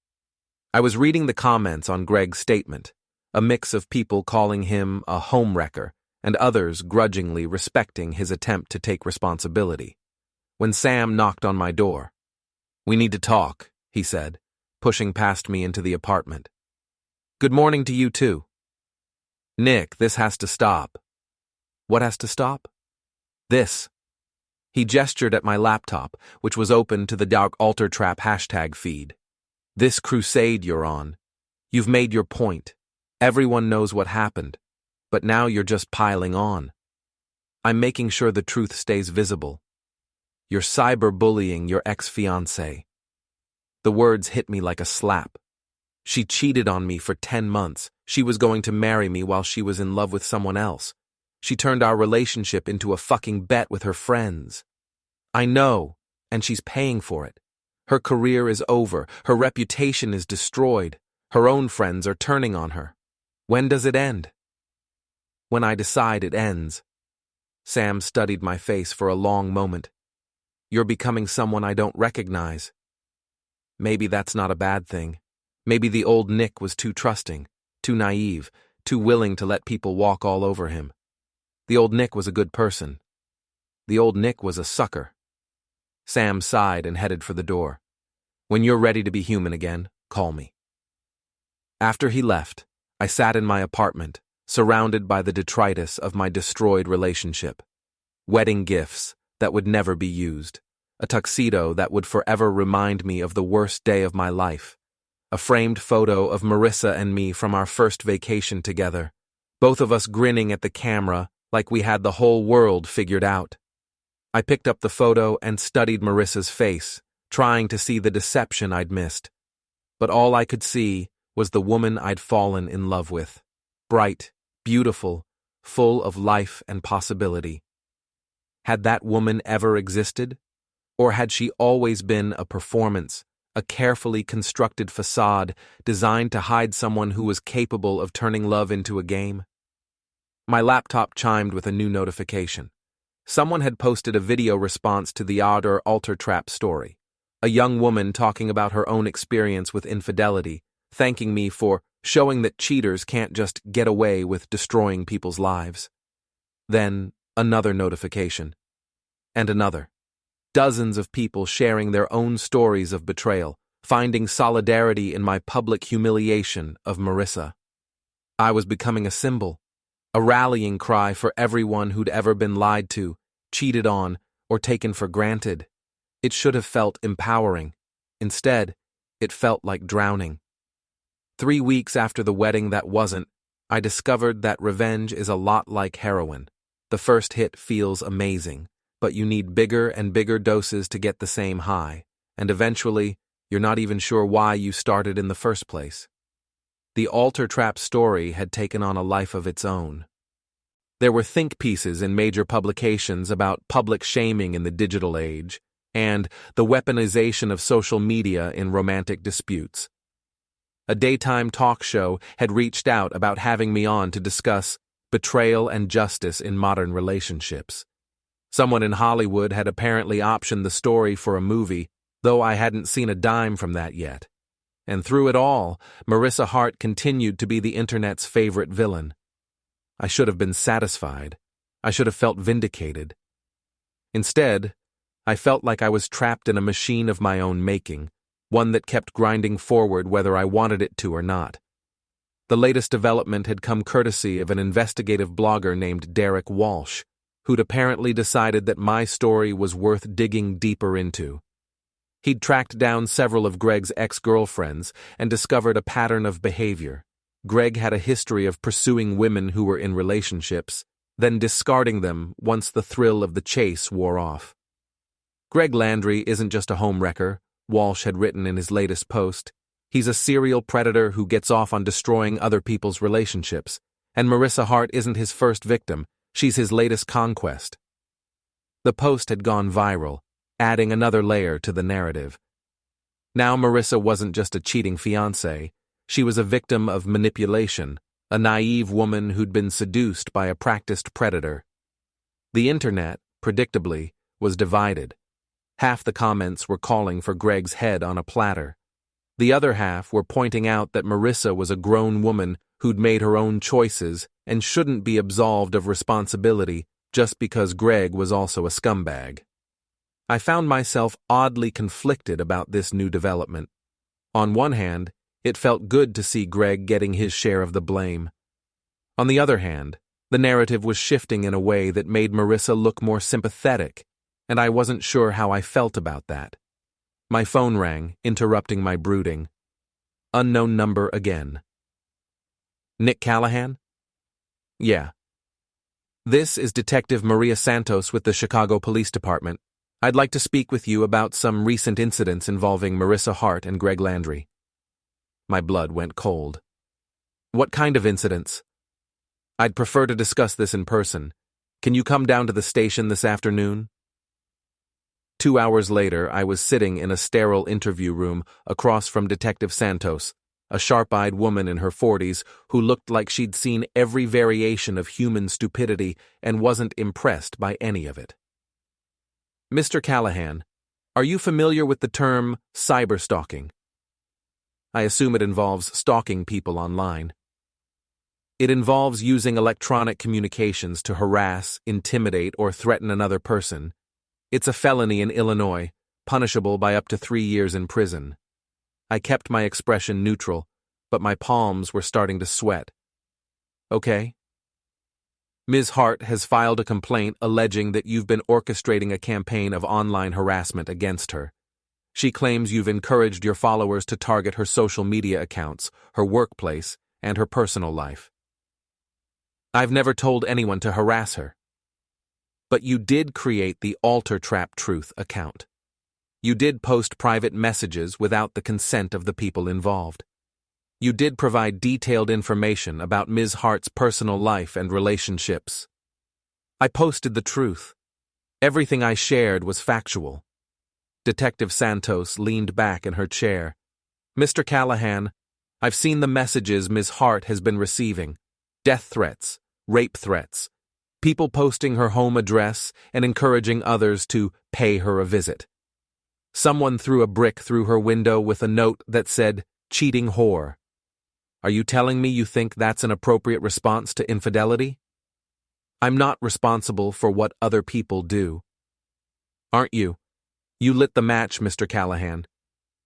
I was reading the comments on Greg's statement, a mix of people calling him a homewrecker and others grudgingly respecting his attempt to take responsibility, when Sam knocked on my door. "We need to talk," he said, pushing past me into the apartment. "Good morning to you too." "Nick, this has to stop." "What has to stop?" "This." He gestured at my laptop, which was open to the Dark Altar Trap hashtag feed. "This crusade you're on. You've made your point. Everyone knows what happened, but now you're just piling on. I'm making sure the truth stays visible. You're cyberbullying your ex-fiancée." The words hit me like a slap. She cheated on me for 10 months. She was going to marry me while she was in love with someone else. She turned our relationship into a fucking bet with her friends. I know, and she's paying for it. Her career is over. Her reputation is destroyed. Her own friends are turning on her. When does it end? When I decide it ends. Sam studied my face for a long moment. You're becoming someone I don't recognize. Maybe that's not a bad thing. Maybe the old Nick was too trusting, too naive, too willing to let people walk all over him. The old Nick was a good person. The old Nick was a sucker. Sam sighed and headed for the door. When you're ready to be human again, call me. After he left, I sat in my apartment, surrounded by the detritus of my destroyed relationship. Wedding gifts that would never be used. A tuxedo that would forever remind me of the worst day of my life. A framed photo of Marissa and me from our first vacation together. Both of us grinning at the camera like we had the whole world figured out. I picked up the photo and studied Marissa's face, trying to see the deception I'd missed. But all I could see was the woman I'd fallen in love with. Bright, beautiful, full of life and possibility. Had that woman ever existed? Or had she always been a performance, a carefully constructed facade designed to hide someone who was capable of turning love into a game? My laptop chimed with a new notification. Someone had posted a video response to the Dark Altar Trap story. A young woman talking about her own experience with infidelity, thanking me for showing that cheaters can't just get away with destroying people's lives. Then, another notification. And another. Dozens of people sharing their own stories of betrayal, finding solidarity in my public humiliation of Marissa. I was becoming a symbol, a rallying cry for everyone who'd ever been lied to, cheated on, or taken for granted. It should have felt empowering. Instead, it felt like drowning. 3 weeks after the wedding that wasn't, I discovered that revenge is a lot like heroin. The first hit feels amazing, but you need bigger and bigger doses to get the same high, and eventually, you're not even sure why you started in the first place. The Altar Trap story had taken on a life of its own. There were think pieces in major publications about public shaming in the digital age, and the weaponization of social media in romantic disputes. A daytime talk show had reached out about having me on to discuss betrayal and justice in modern relationships. Someone in Hollywood had apparently optioned the story for a movie, though I hadn't seen a dime from that yet. And through it all, Marissa Hart continued to be the internet's favorite villain. I should have been satisfied. I should have felt vindicated. Instead, I felt like I was trapped in a machine of my own making, one that kept grinding forward whether I wanted it to or not. The latest development had come courtesy of an investigative blogger named Derek Walsh, who'd apparently decided that my story was worth digging deeper into. He'd tracked down several of Greg's ex-girlfriends and discovered a pattern of behavior. Greg had a history of pursuing women who were in relationships, then discarding them once the thrill of the chase wore off. Greg Landry isn't just a homewrecker, Walsh had written in his latest post. He's a serial predator who gets off on destroying other people's relationships, and Marissa Hart isn't his first victim, she's his latest conquest. The post had gone viral, adding another layer to the narrative. Now Marissa wasn't just a cheating fiancée, she was a victim of manipulation, a naive woman who'd been seduced by a practiced predator. The internet, predictably, was divided. Half the comments were calling for Greg's head on a platter. The other half were pointing out that Marissa was a grown woman who'd made her own choices and shouldn't be absolved of responsibility just because Greg was also a scumbag. I found myself oddly conflicted about this new development. On one hand, it felt good to see Greg getting his share of the blame. On the other hand, the narrative was shifting in a way that made Marissa look more sympathetic, and I wasn't sure how I felt about that. My phone rang, interrupting my brooding. Unknown number again. Nick Callahan? Yeah. This is Detective Maria Santos with the Chicago Police Department. I'd like to speak with you about some recent incidents involving Marissa Hart and Greg Landry. My blood went cold. What kind of incidents? I'd prefer to discuss this in person. Can you come down to the station this afternoon? 2 hours later, I was sitting in a sterile interview room across from Detective Santos, a sharp-eyed woman in her 40s who looked like she'd seen every variation of human stupidity and wasn't impressed by any of it. Mr. Callahan, are you familiar with the term cyberstalking? I assume it involves stalking people online. It involves using electronic communications to harass, intimidate, or threaten another person. It's a felony in Illinois, punishable by up to 3 years in prison. I kept my expression neutral, but my palms were starting to sweat. Okay. Ms. Hart has filed a complaint alleging that you've been orchestrating a campaign of online harassment against her. She claims you've encouraged your followers to target her social media accounts, her workplace, and her personal life. I've never told anyone to harass her. But you did create the Alter Trap Truth account. You did post private messages without the consent of the people involved. You did provide detailed information about Ms. Hart's personal life and relationships. I posted the truth. Everything I shared was factual. Detective Santos leaned back in her chair. Mr. Callahan, I've seen the messages Ms. Hart has been receiving. Death threats, rape threats, people posting her home address and encouraging others to pay her a visit. Someone threw a brick through her window with a note that said, "Cheating whore." Are you telling me you think that's an appropriate response to infidelity? I'm not responsible for what other people do. Aren't you? You lit the match, Mr. Callahan.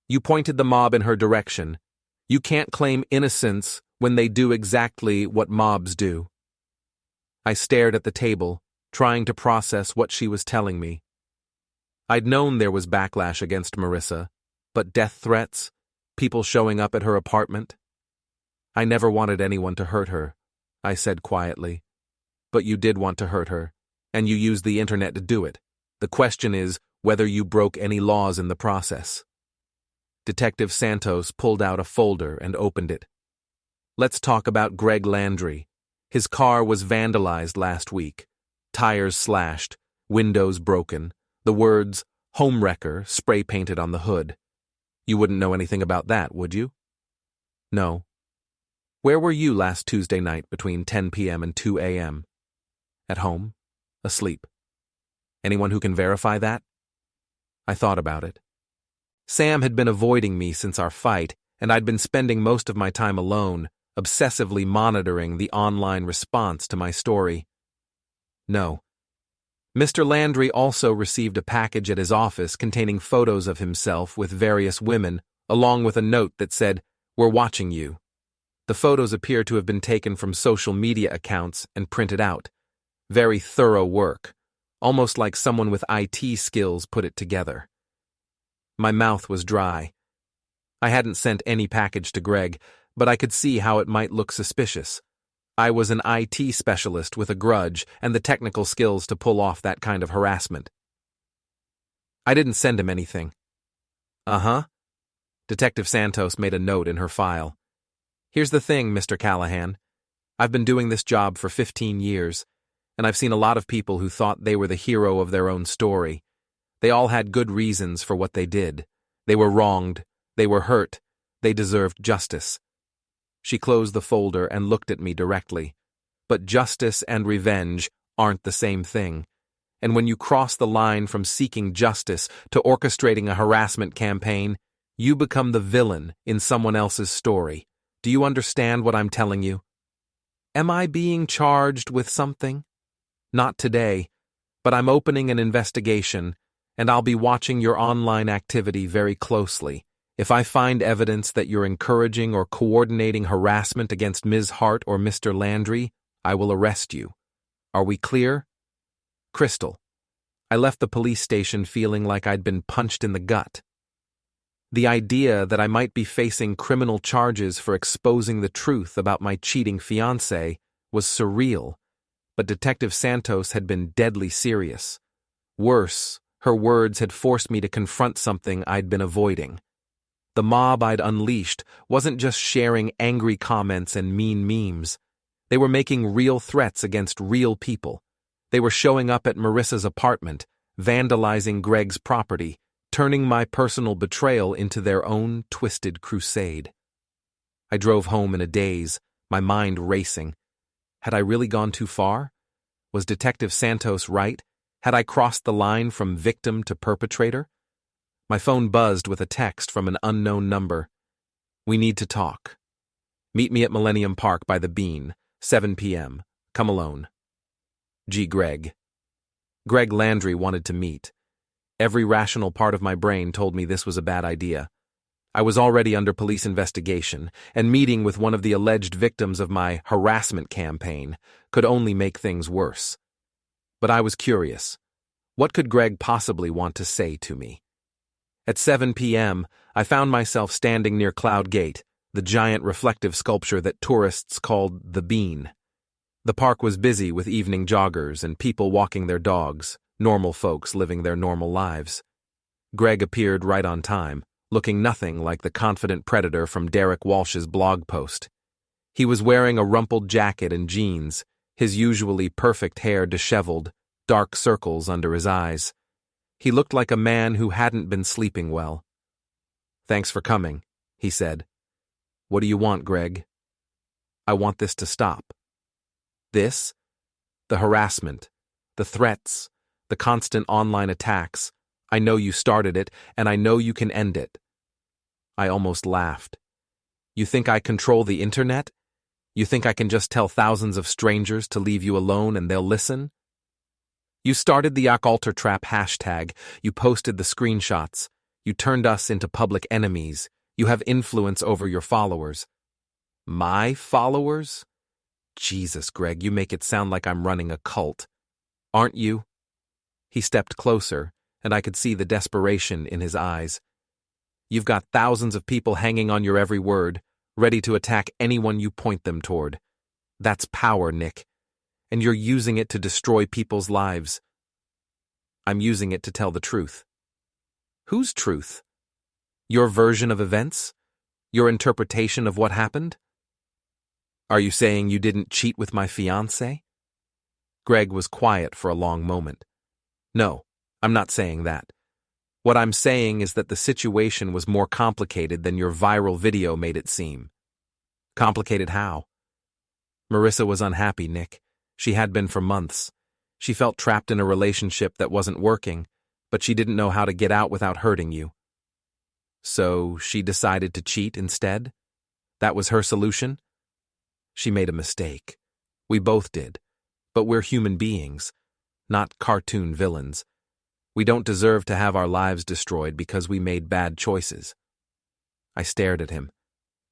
You pointed the mob in her direction. You can't claim innocence when they do exactly what mobs do. I stared at the table, trying to process what she was telling me. I'd known there was backlash against Marissa, but death threats, people showing up at her apartment. I never wanted anyone to hurt her, I said quietly. But you did want to hurt her, and you used the internet to do it. The question is whether you broke any laws in the process. Detective Santos pulled out a folder and opened it. Let's talk about Greg Landry. His car was vandalized last week. Tires slashed, windows broken, the words "homewrecker" spray painted on the hood. You wouldn't know anything about that, would you? No. Where were you last Tuesday night between 10 p.m. and 2 a.m.? At home? Asleep? Anyone who can verify that? I thought about it. Sam had been avoiding me since our fight, and I'd been spending most of my time alone, obsessively monitoring the online response to my story. No. Mr. Landry also received a package at his office containing photos of himself with various women, along with a note that said, "We're watching you." The photos appear to have been taken from social media accounts and printed out. Very thorough work, almost like someone with IT skills put it together. My mouth was dry. I hadn't sent any package to Greg, but I could see how it might look suspicious. I was an IT specialist with a grudge and the technical skills to pull off that kind of harassment. I didn't send him anything. Uh-huh. Detective Santos made a note in her file. Here's the thing, Mr. Callahan. I've been doing this job for 15 years, And I've seen a lot of people who thought they were the hero of their own story. They all had good reasons for what they did. They were wronged. They were hurt. They deserved justice. She closed the folder and looked at me directly. But justice and revenge aren't the same thing. And when you cross the line from seeking justice to orchestrating a harassment campaign, you become the villain in someone else's story. Do you understand what I'm telling you? Am I being charged with something? Not today, but I'm opening an investigation, and I'll be watching your online activity very closely. If I find evidence that you're encouraging or coordinating harassment against Ms. Hart or Mr. Landry, I will arrest you. Are we clear? Crystal. I left the police station feeling like I'd been punched in the gut. The idea that I might be facing criminal charges for exposing the truth about my cheating fiancé was surreal, but Detective Santos had been deadly serious. Worse, her words had forced me to confront something I'd been avoiding. The mob I'd unleashed wasn't just sharing angry comments and mean memes. They were making real threats against real people. They were showing up at Marissa's apartment, vandalizing Greg's property, turning my personal betrayal into their own twisted crusade. I drove home in a daze, my mind racing. Had I really gone too far? Was Detective Santos right? Had I crossed the line from victim to perpetrator? My phone buzzed with a text from an unknown number. We need to talk. Meet me at Millennium Park by the Bean, 7 p.m. Come alone. G. Greg. Greg Landry wanted to meet. Every rational part of my brain told me this was a bad idea. I was already under police investigation, and meeting with one of the alleged victims of my harassment campaign could only make things worse. But I was curious. What could Greg possibly want to say to me? At 7 p.m., I found myself standing near Cloud Gate, the giant reflective sculpture that tourists called the Bean. The park was busy with evening joggers and people walking their dogs, normal folks living their normal lives. Greg appeared right on time, looking nothing like the confident predator from Derek Walsh's blog post. He was wearing a rumpled jacket and jeans, his usually perfect hair disheveled, dark circles under his eyes. He looked like a man who hadn't been sleeping well. Thanks for coming, he said. What do you want, Greg? I want this to stop. This? The harassment, the threats, the constant online attacks. I know you started it, and I know you can end it. I almost laughed. You think I control the internet? You think I can just tell thousands of strangers to leave you alone and they'll listen? You started the Alter Trap hashtag, you posted the screenshots, you turned us into public enemies, you have influence over your followers. My followers? Jesus, Greg, you make it sound like I'm running a cult. Aren't you? He stepped closer, and I could see the desperation in his eyes. You've got thousands of people hanging on your every word, ready to attack anyone you point them toward. That's power, Nick. And you're using it to destroy people's lives. I'm using it to tell the truth. Whose truth? Your version of events? Your interpretation of what happened? Are you saying you didn't cheat with my fiancé? Greg was quiet for a long moment. No, I'm not saying that. What I'm saying is that the situation was more complicated than your viral video made it seem. Complicated how? Marissa was unhappy, Nick. She had been for months. She felt trapped in a relationship that wasn't working, but she didn't know how to get out without hurting you. So she decided to cheat instead? That was her solution? She made a mistake. We both did. But we're human beings, not cartoon villains. We don't deserve to have our lives destroyed because we made bad choices. I stared at him.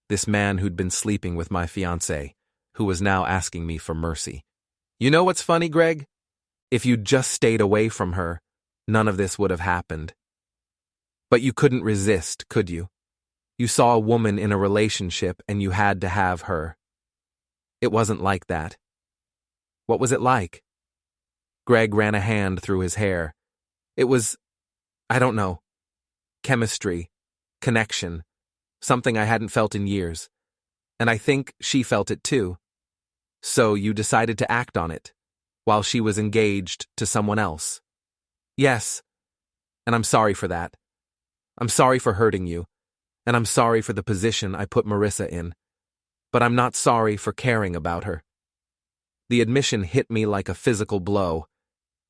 This man who'd been sleeping with my fiancée, who was now asking me for mercy. You know what's funny, Greg? If you'd just stayed away from her, none of this would have happened. But you couldn't resist, could you? You saw a woman in a relationship and you had to have her. It wasn't like that. What was it like? Greg ran a hand through his hair. It was, I don't know, chemistry, connection, something I hadn't felt in years. And I think she felt it too. So you decided to act on it. while she was engaged to someone else. Yes, and I'm sorry for that. I'm sorry for hurting you, and I'm sorry for the position I put Marissa in. But I'm not sorry for caring about her. The admission hit me like a physical blow.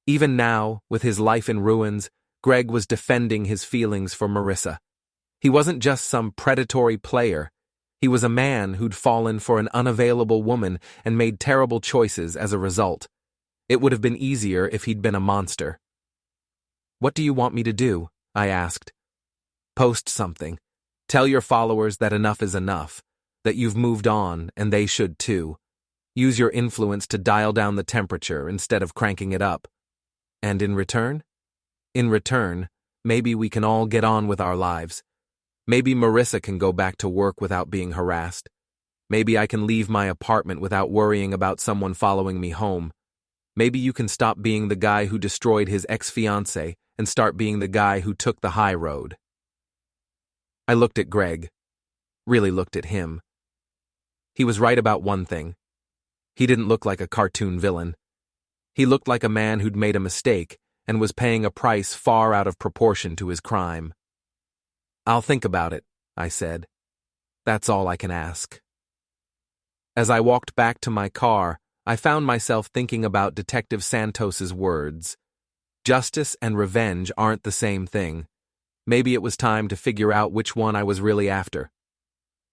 Even now, with his life in ruins, Greg was defending his feelings for Marissa. He wasn't just some predatory player. He was a man who'd fallen for an unavailable woman and made terrible choices as a result. It would have been easier if he'd been a monster. "What do you want me to do?" I asked. "Post something. Tell your followers that enough is enough, that you've moved on and they should too. Use your influence to dial down the temperature instead of cranking it up. And in return? In return, maybe we can all get on with our lives. Maybe Marissa can go back to work without being harassed. Maybe I can leave my apartment without worrying about someone following me home. Maybe you can stop being the guy who destroyed his ex-fiancée and start being the guy who took the high road." I looked at Greg. Really looked at him. He was right about one thing. He didn't look like a cartoon villain. He looked like a man who'd made a mistake and was paying a price far out of proportion to his crime. "I'll think about it," I said. "That's all I can ask." As I walked back to my car, I found myself thinking about Detective Santos's words. Justice and revenge aren't the same thing. Maybe it was time to figure out which one I was really after.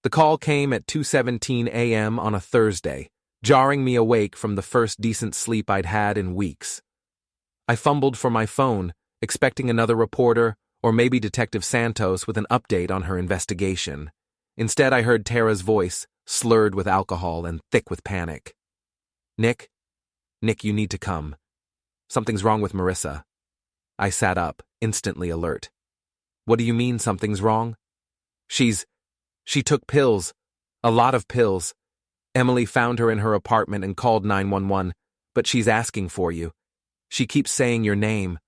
The call came at 2:17 a.m. on a Thursday, jarring me awake from the first decent sleep I'd had in weeks. I fumbled for my phone, expecting another reporter or maybe Detective Santos with an update on her investigation. Instead, I heard Tara's voice, slurred with alcohol and thick with panic. Nick, you need to come. Something's wrong with Marissa." I sat up, instantly alert. "What do you mean something's wrong?" She took pills. A lot of pills. Emily found her in her apartment and called 911, but she's asking for you. She keeps saying your name."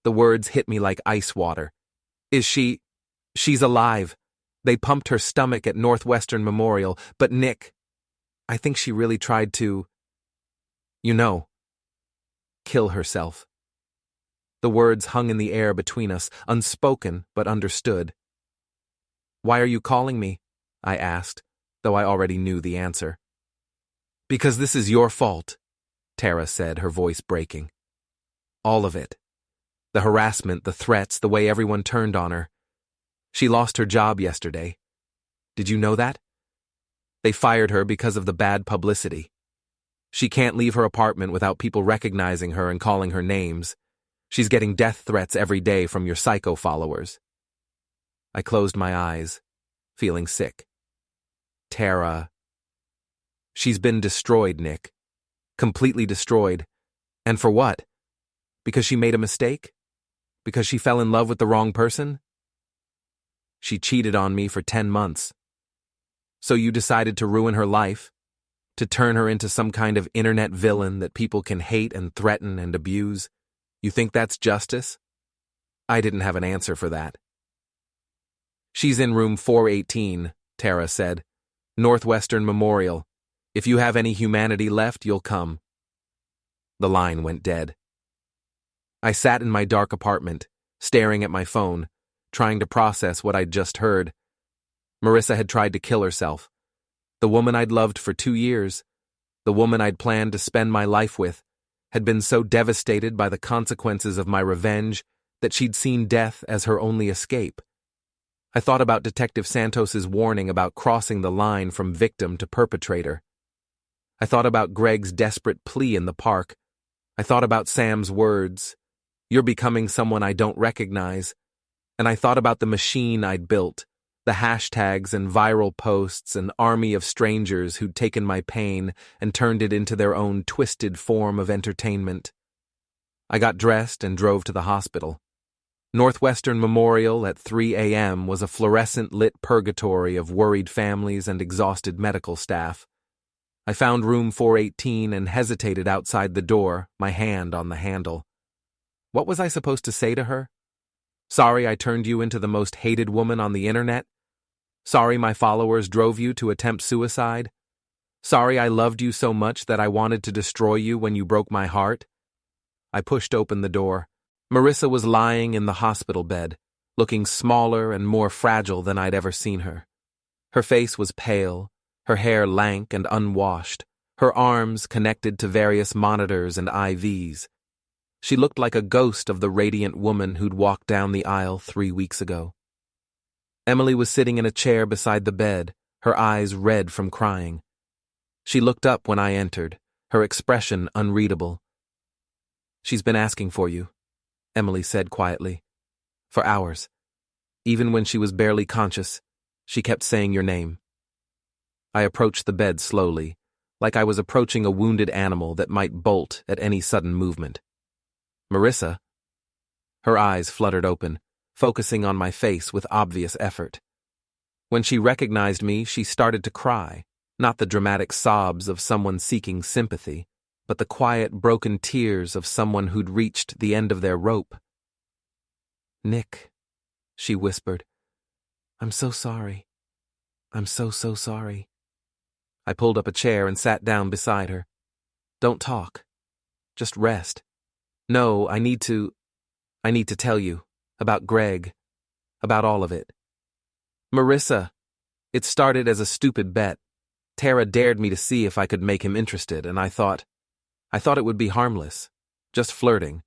The words hit me like ice water. She's alive. They pumped her stomach at Northwestern Memorial, but Nick, I think she really tried to, kill herself." The words hung in the air between us, unspoken but understood. "Why are you calling me?" I asked, though I already knew the answer. "Because this is your fault," Tara said, her voice breaking. "All of it. The harassment, the threats, the way everyone turned on her. She lost her job yesterday. Did you know that? They fired her because of the bad publicity. She can't leave her apartment without people recognizing her and calling her names. She's getting death threats every day from your psycho followers." I closed my eyes, feeling sick. "Tara. She's been destroyed, Nick. Completely destroyed. And for what? Because she made a mistake? Because she fell in love with the wrong person? She cheated on me for 10 months. So you decided to ruin her life? To turn her into some kind of internet villain that people can hate and threaten and abuse? You think that's justice?" I didn't have an answer for that. "She's in room 418, Tara said. "Northwestern Memorial. If you have any humanity left, you'll come." The line went dead. I sat in my dark apartment, staring at my phone, trying to process what I'd just heard. Marissa had tried to kill herself. The woman I'd loved for 2 years, the woman I'd planned to spend my life with, had been so devastated by the consequences of my revenge that she'd seen death as her only escape. I thought about Detective Santos's warning about crossing the line from victim to perpetrator. I thought about Greg's desperate plea in the park. I thought about Sam's words, "You're becoming someone I don't recognize." And I thought about the machine I'd built, the hashtags and viral posts, an army of strangers who'd taken my pain and turned it into their own twisted form of entertainment. I got dressed and drove to the hospital. Northwestern Memorial at 3 a.m. was a fluorescent-lit purgatory of worried families and exhausted medical staff. I found room 418 and hesitated outside the door, my hand on the handle. What was I supposed to say to her? Sorry I turned you into the most hated woman on the internet? Sorry my followers drove you to attempt suicide? Sorry I loved you so much that I wanted to destroy you when you broke my heart? I pushed open the door. Marissa was lying in the hospital bed, looking smaller and more fragile than I'd ever seen her. Her face was pale, her hair lank and unwashed, her arms connected to various monitors and IVs. She looked like a ghost of the radiant woman who'd walked down the aisle 3 weeks ago. Emily was sitting in a chair beside the bed, her eyes red from crying. She looked up when I entered, her expression unreadable. "She's been asking for you," Emily said quietly. "For hours. Even when she was barely conscious, she kept saying your name." I approached the bed slowly, like I was approaching a wounded animal that might bolt at any sudden movement. "Marissa?" Her eyes fluttered open, focusing on my face with obvious effort. When she recognized me, she started to cry, not the dramatic sobs of someone seeking sympathy, but the quiet, broken tears of someone who'd reached the end of their rope. "Nick," she whispered, "I'm so sorry. I'm so sorry." I pulled up a chair and sat down beside her. "Don't talk. Just rest. No, I need to tell you. About Greg. About all of it." "Marissa, it started as a stupid bet. Tara dared me to see if I could make him interested, and I thought it would be harmless. Just flirting.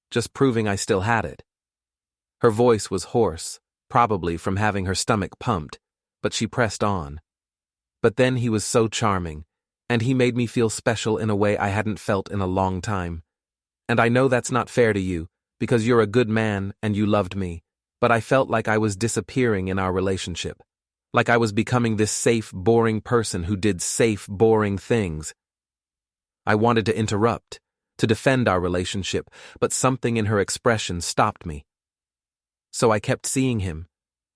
Just proving I still had it." Her voice was hoarse, probably from having her stomach pumped, but she pressed on. "But then he was so charming, and he made me feel special in a way I hadn't felt in a long time. And I know that's not fair to you, because you're a good man and you loved me, but I felt like I was disappearing in our relationship. Like I was becoming this safe, boring person who did safe, boring things." I wanted to interrupt, to defend our relationship, but something in her expression stopped me. So I kept seeing him,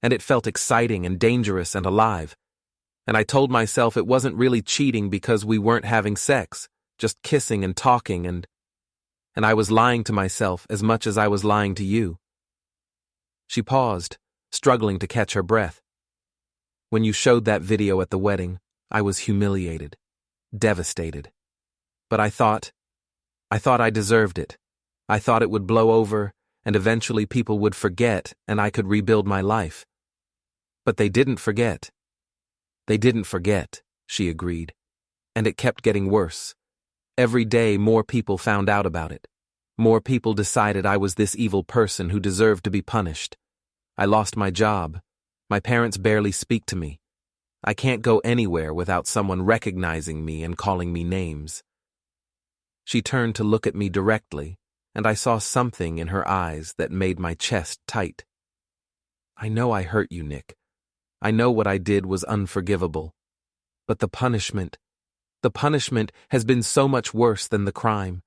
and it felt exciting and dangerous and alive. And I told myself it wasn't really cheating because we weren't having sex, just kissing and talking, and I was lying to myself as much as I was lying to you. She paused, struggling to catch her breath. "When you showed that video at the wedding, I was humiliated, devastated. But I thought I deserved it. I thought it would blow over, and eventually people would forget, and I could rebuild my life. But they didn't forget." "They didn't forget," she agreed. "And it kept getting worse. Every day more people found out about it. More people decided I was this evil person who deserved to be punished. I lost my job. My parents barely speak to me. I can't go anywhere without someone recognizing me and calling me names." She turned to look at me directly, and I saw something in her eyes that made my chest tight. "I know I hurt you, Nick. I know what I did was unforgivable. But the punishment has been so much worse than the crime.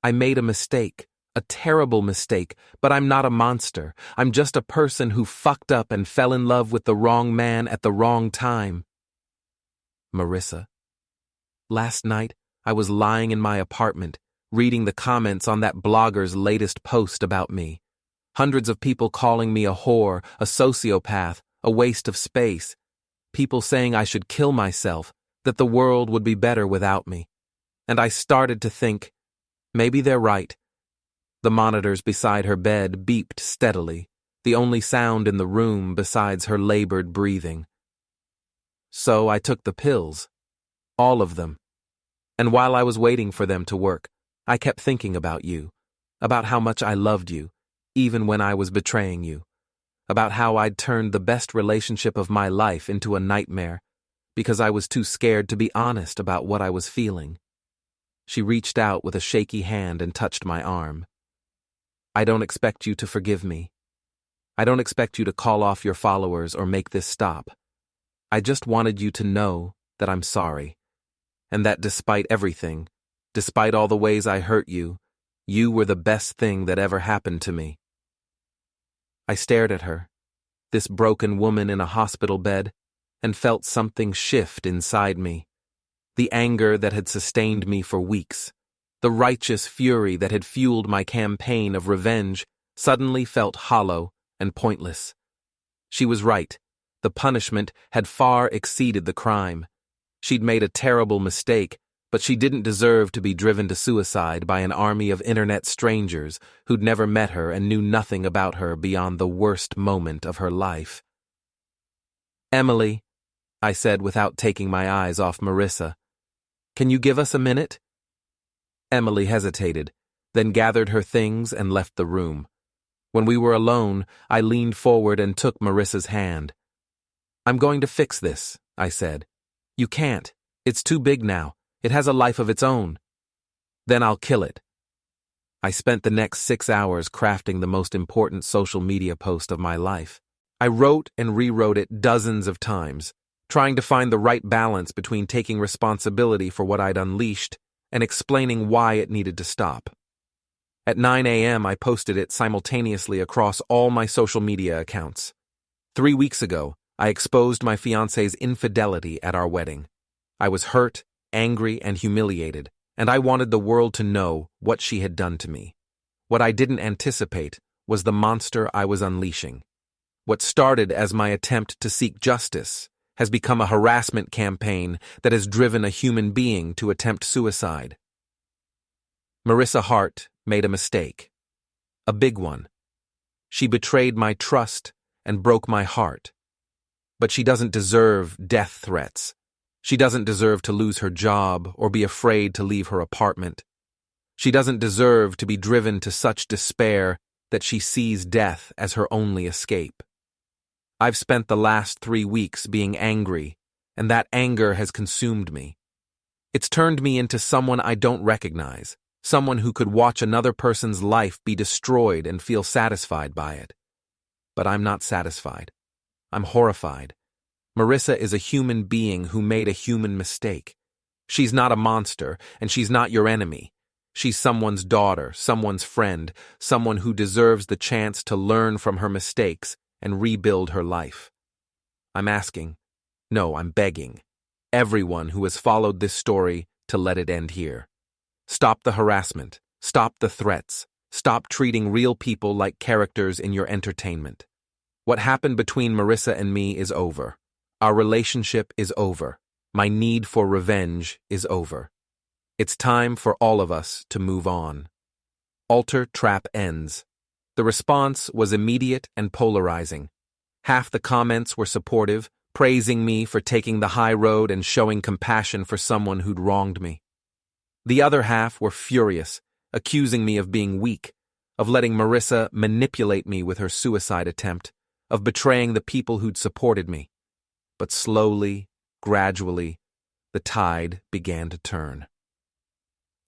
I made a mistake, a terrible mistake, but I'm not a monster. I'm just a person who fucked up and fell in love with the wrong man at the wrong time." "Marissa, last night I was lying in my apartment, reading the comments on that blogger's latest post about me. Hundreds of people calling me a whore, a sociopath, a waste of space. People saying I should kill myself, that the world would be better without me. And I started to think, maybe they're right." The monitors beside her bed beeped steadily, the only sound in the room besides her labored breathing. So I took the pills. All of them. And while I was waiting for them to work, I kept thinking about you, about how much I loved you, even when I was betraying you, about how I'd turned the best relationship of my life into a nightmare because I was too scared to be honest about what I was feeling. She reached out with a shaky hand and touched my arm. "I don't expect you to forgive me. I don't expect you to call off your followers or make this stop. I just wanted you to know that I'm sorry, and that despite everything, despite all the ways I hurt you, you were the best thing that ever happened to me." I stared at her, this broken woman in a hospital bed, and felt something shift inside me. The anger that had sustained me for weeks, the righteous fury that had fueled my campaign of revenge, suddenly felt hollow and pointless. She was right. The punishment had far exceeded the crime. She'd made a terrible mistake, but she didn't deserve to be driven to suicide by an army of internet strangers who'd never met her and knew nothing about her beyond the worst moment of her life. "Emily," I said without taking my eyes off Marissa, "can you give us a minute?" Emily hesitated, then gathered her things and left the room. When we were alone, I leaned forward and took Marissa's hand. "I'm going to fix this," I said. "You can't. It's too big now. It has a life of its own. Then I'll kill it." I spent the next 6 hours crafting the most important social media post of my life. I wrote and rewrote it dozens of times, trying to find the right balance between taking responsibility for what I'd unleashed and explaining why it needed to stop. At 9 a.m., I posted it simultaneously across all my social media accounts. 3 weeks ago, I exposed my fiancée's infidelity at our wedding. I was hurt, angry, and humiliated, and I wanted the world to know what she had done to me. What I didn't anticipate was the monster I was unleashing. What started as my attempt to seek justice has become a harassment campaign that has driven a human being to attempt suicide. Marissa Hart made a mistake. A big one. She betrayed my trust and broke my heart. But she doesn't deserve death threats. She doesn't deserve to lose her job or be afraid to leave her apartment. She doesn't deserve to be driven to such despair that she sees death as her only escape. I've spent the last 3 weeks being angry, and that anger has consumed me. It's turned me into someone I don't recognize, someone who could watch another person's life be destroyed and feel satisfied by it. But I'm not satisfied. I'm horrified. Marissa is a human being who made a human mistake. She's not a monster, and she's not your enemy. She's someone's daughter, someone's friend, someone who deserves the chance to learn from her mistakes and rebuild her life. I'm asking, no, I'm begging, everyone who has followed this story to let it end here. Stop the harassment. Stop the threats. Stop treating real people like characters in your entertainment. What happened between Marissa and me is over. Our relationship is over. My need for revenge is over. It's time for all of us to move on. Alter trap ends. The response was immediate and polarizing. Half the comments were supportive, praising me for taking the high road and showing compassion for someone who'd wronged me. The other half were furious, accusing me of being weak, of letting Marissa manipulate me with her suicide attempt, of betraying the people who'd supported me. But slowly, gradually, the tide began to turn.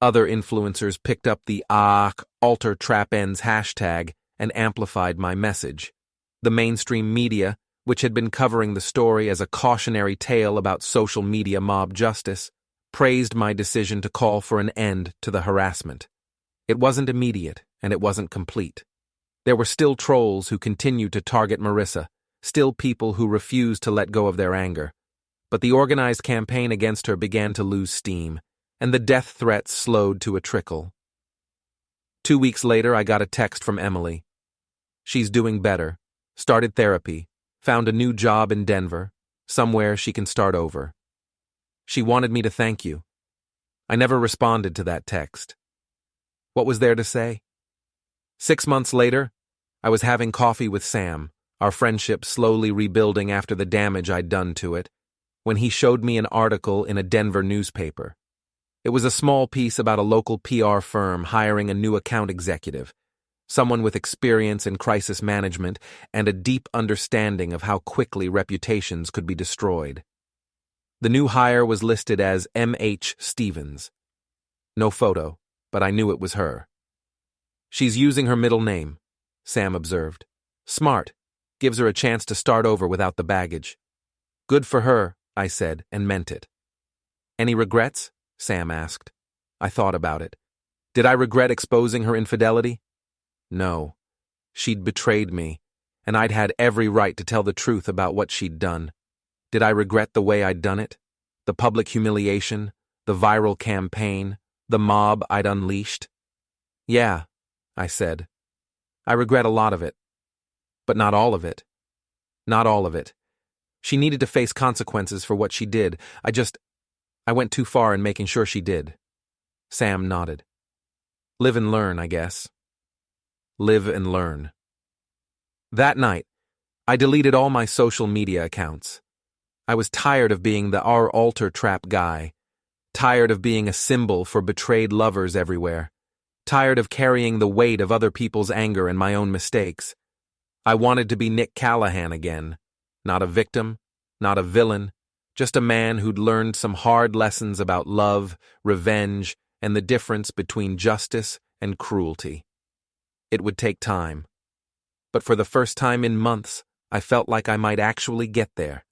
Other influencers picked up the alter trap ends hashtag and amplified my message. The mainstream media, which had been covering the story as a cautionary tale about social media mob justice, praised my decision to call for an end to the harassment. It wasn't immediate, and it wasn't complete. There were still trolls who continued to target Marissa, still people who refused to let go of their anger. But the organized campaign against her began to lose steam, and the death threats slowed to a trickle. 2 weeks later, I got a text from Emily. She's doing better, started therapy, found a new job in Denver, somewhere she can start over. She wanted me to thank you. I never responded to that text. What was there to say? 6 months later, I was having coffee with Sam, our friendship slowly rebuilding after the damage I'd done to it, when he showed me an article in a Denver newspaper. It was a small piece about a local PR firm hiring a new account executive, someone with experience in crisis management and a deep understanding of how quickly reputations could be destroyed. The new hire was listed as M.H. Stevens. No photo, but I knew it was her. She's using her middle name, Sam observed. Smart. Gives her a chance to start over without the baggage. Good for her, I said, and meant it. Any regrets? Sam asked. I thought about it. Did I regret exposing her infidelity? No. She'd betrayed me, and I'd had every right to tell the truth about what she'd done. Did I regret the way I'd done it? The public humiliation, the viral campaign, the mob I'd unleashed? Yeah, I said. I regret a lot of it. But not all of it. Not all of it. She needed to face consequences for what she did. I went too far in making sure she did. Sam nodded. Live and learn, I guess. Live and learn. That night, I deleted all my social media accounts. I was tired of being the our altar trap guy, tired of being a symbol for betrayed lovers everywhere, tired of carrying the weight of other people's anger and my own mistakes. I wanted to be Nick Callahan again, not a victim, not a villain, just a man who'd learned some hard lessons about love, revenge, and the difference between justice and cruelty. It would take time. But for the first time in months, I felt like I might actually get there.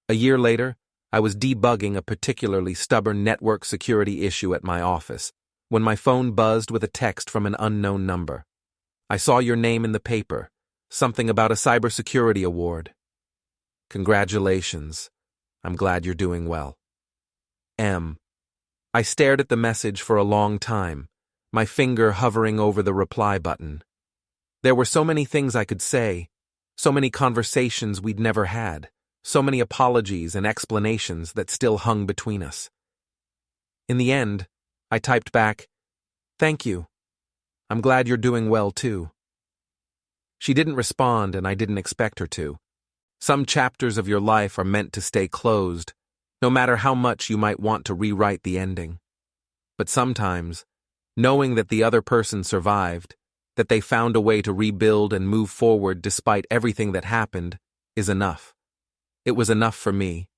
A year later, I was debugging a particularly stubborn network security issue at my office when my phone buzzed with a text from an unknown number. I saw your name in the paper, something about a cybersecurity award. Congratulations. I'm glad you're doing well. M. I stared at the message for a long time, my finger hovering over the reply button. There were so many things I could say, so many conversations we'd never had, so many apologies and explanations that still hung between us. In the end, I typed back, "Thank you. I'm glad you're doing well too." She didn't respond, and I didn't expect her to. Some chapters of your life are meant to stay closed, no matter how much you might want to rewrite the ending. But sometimes, knowing that the other person survived, that they found a way to rebuild and move forward despite everything that happened, is enough. It was enough for me.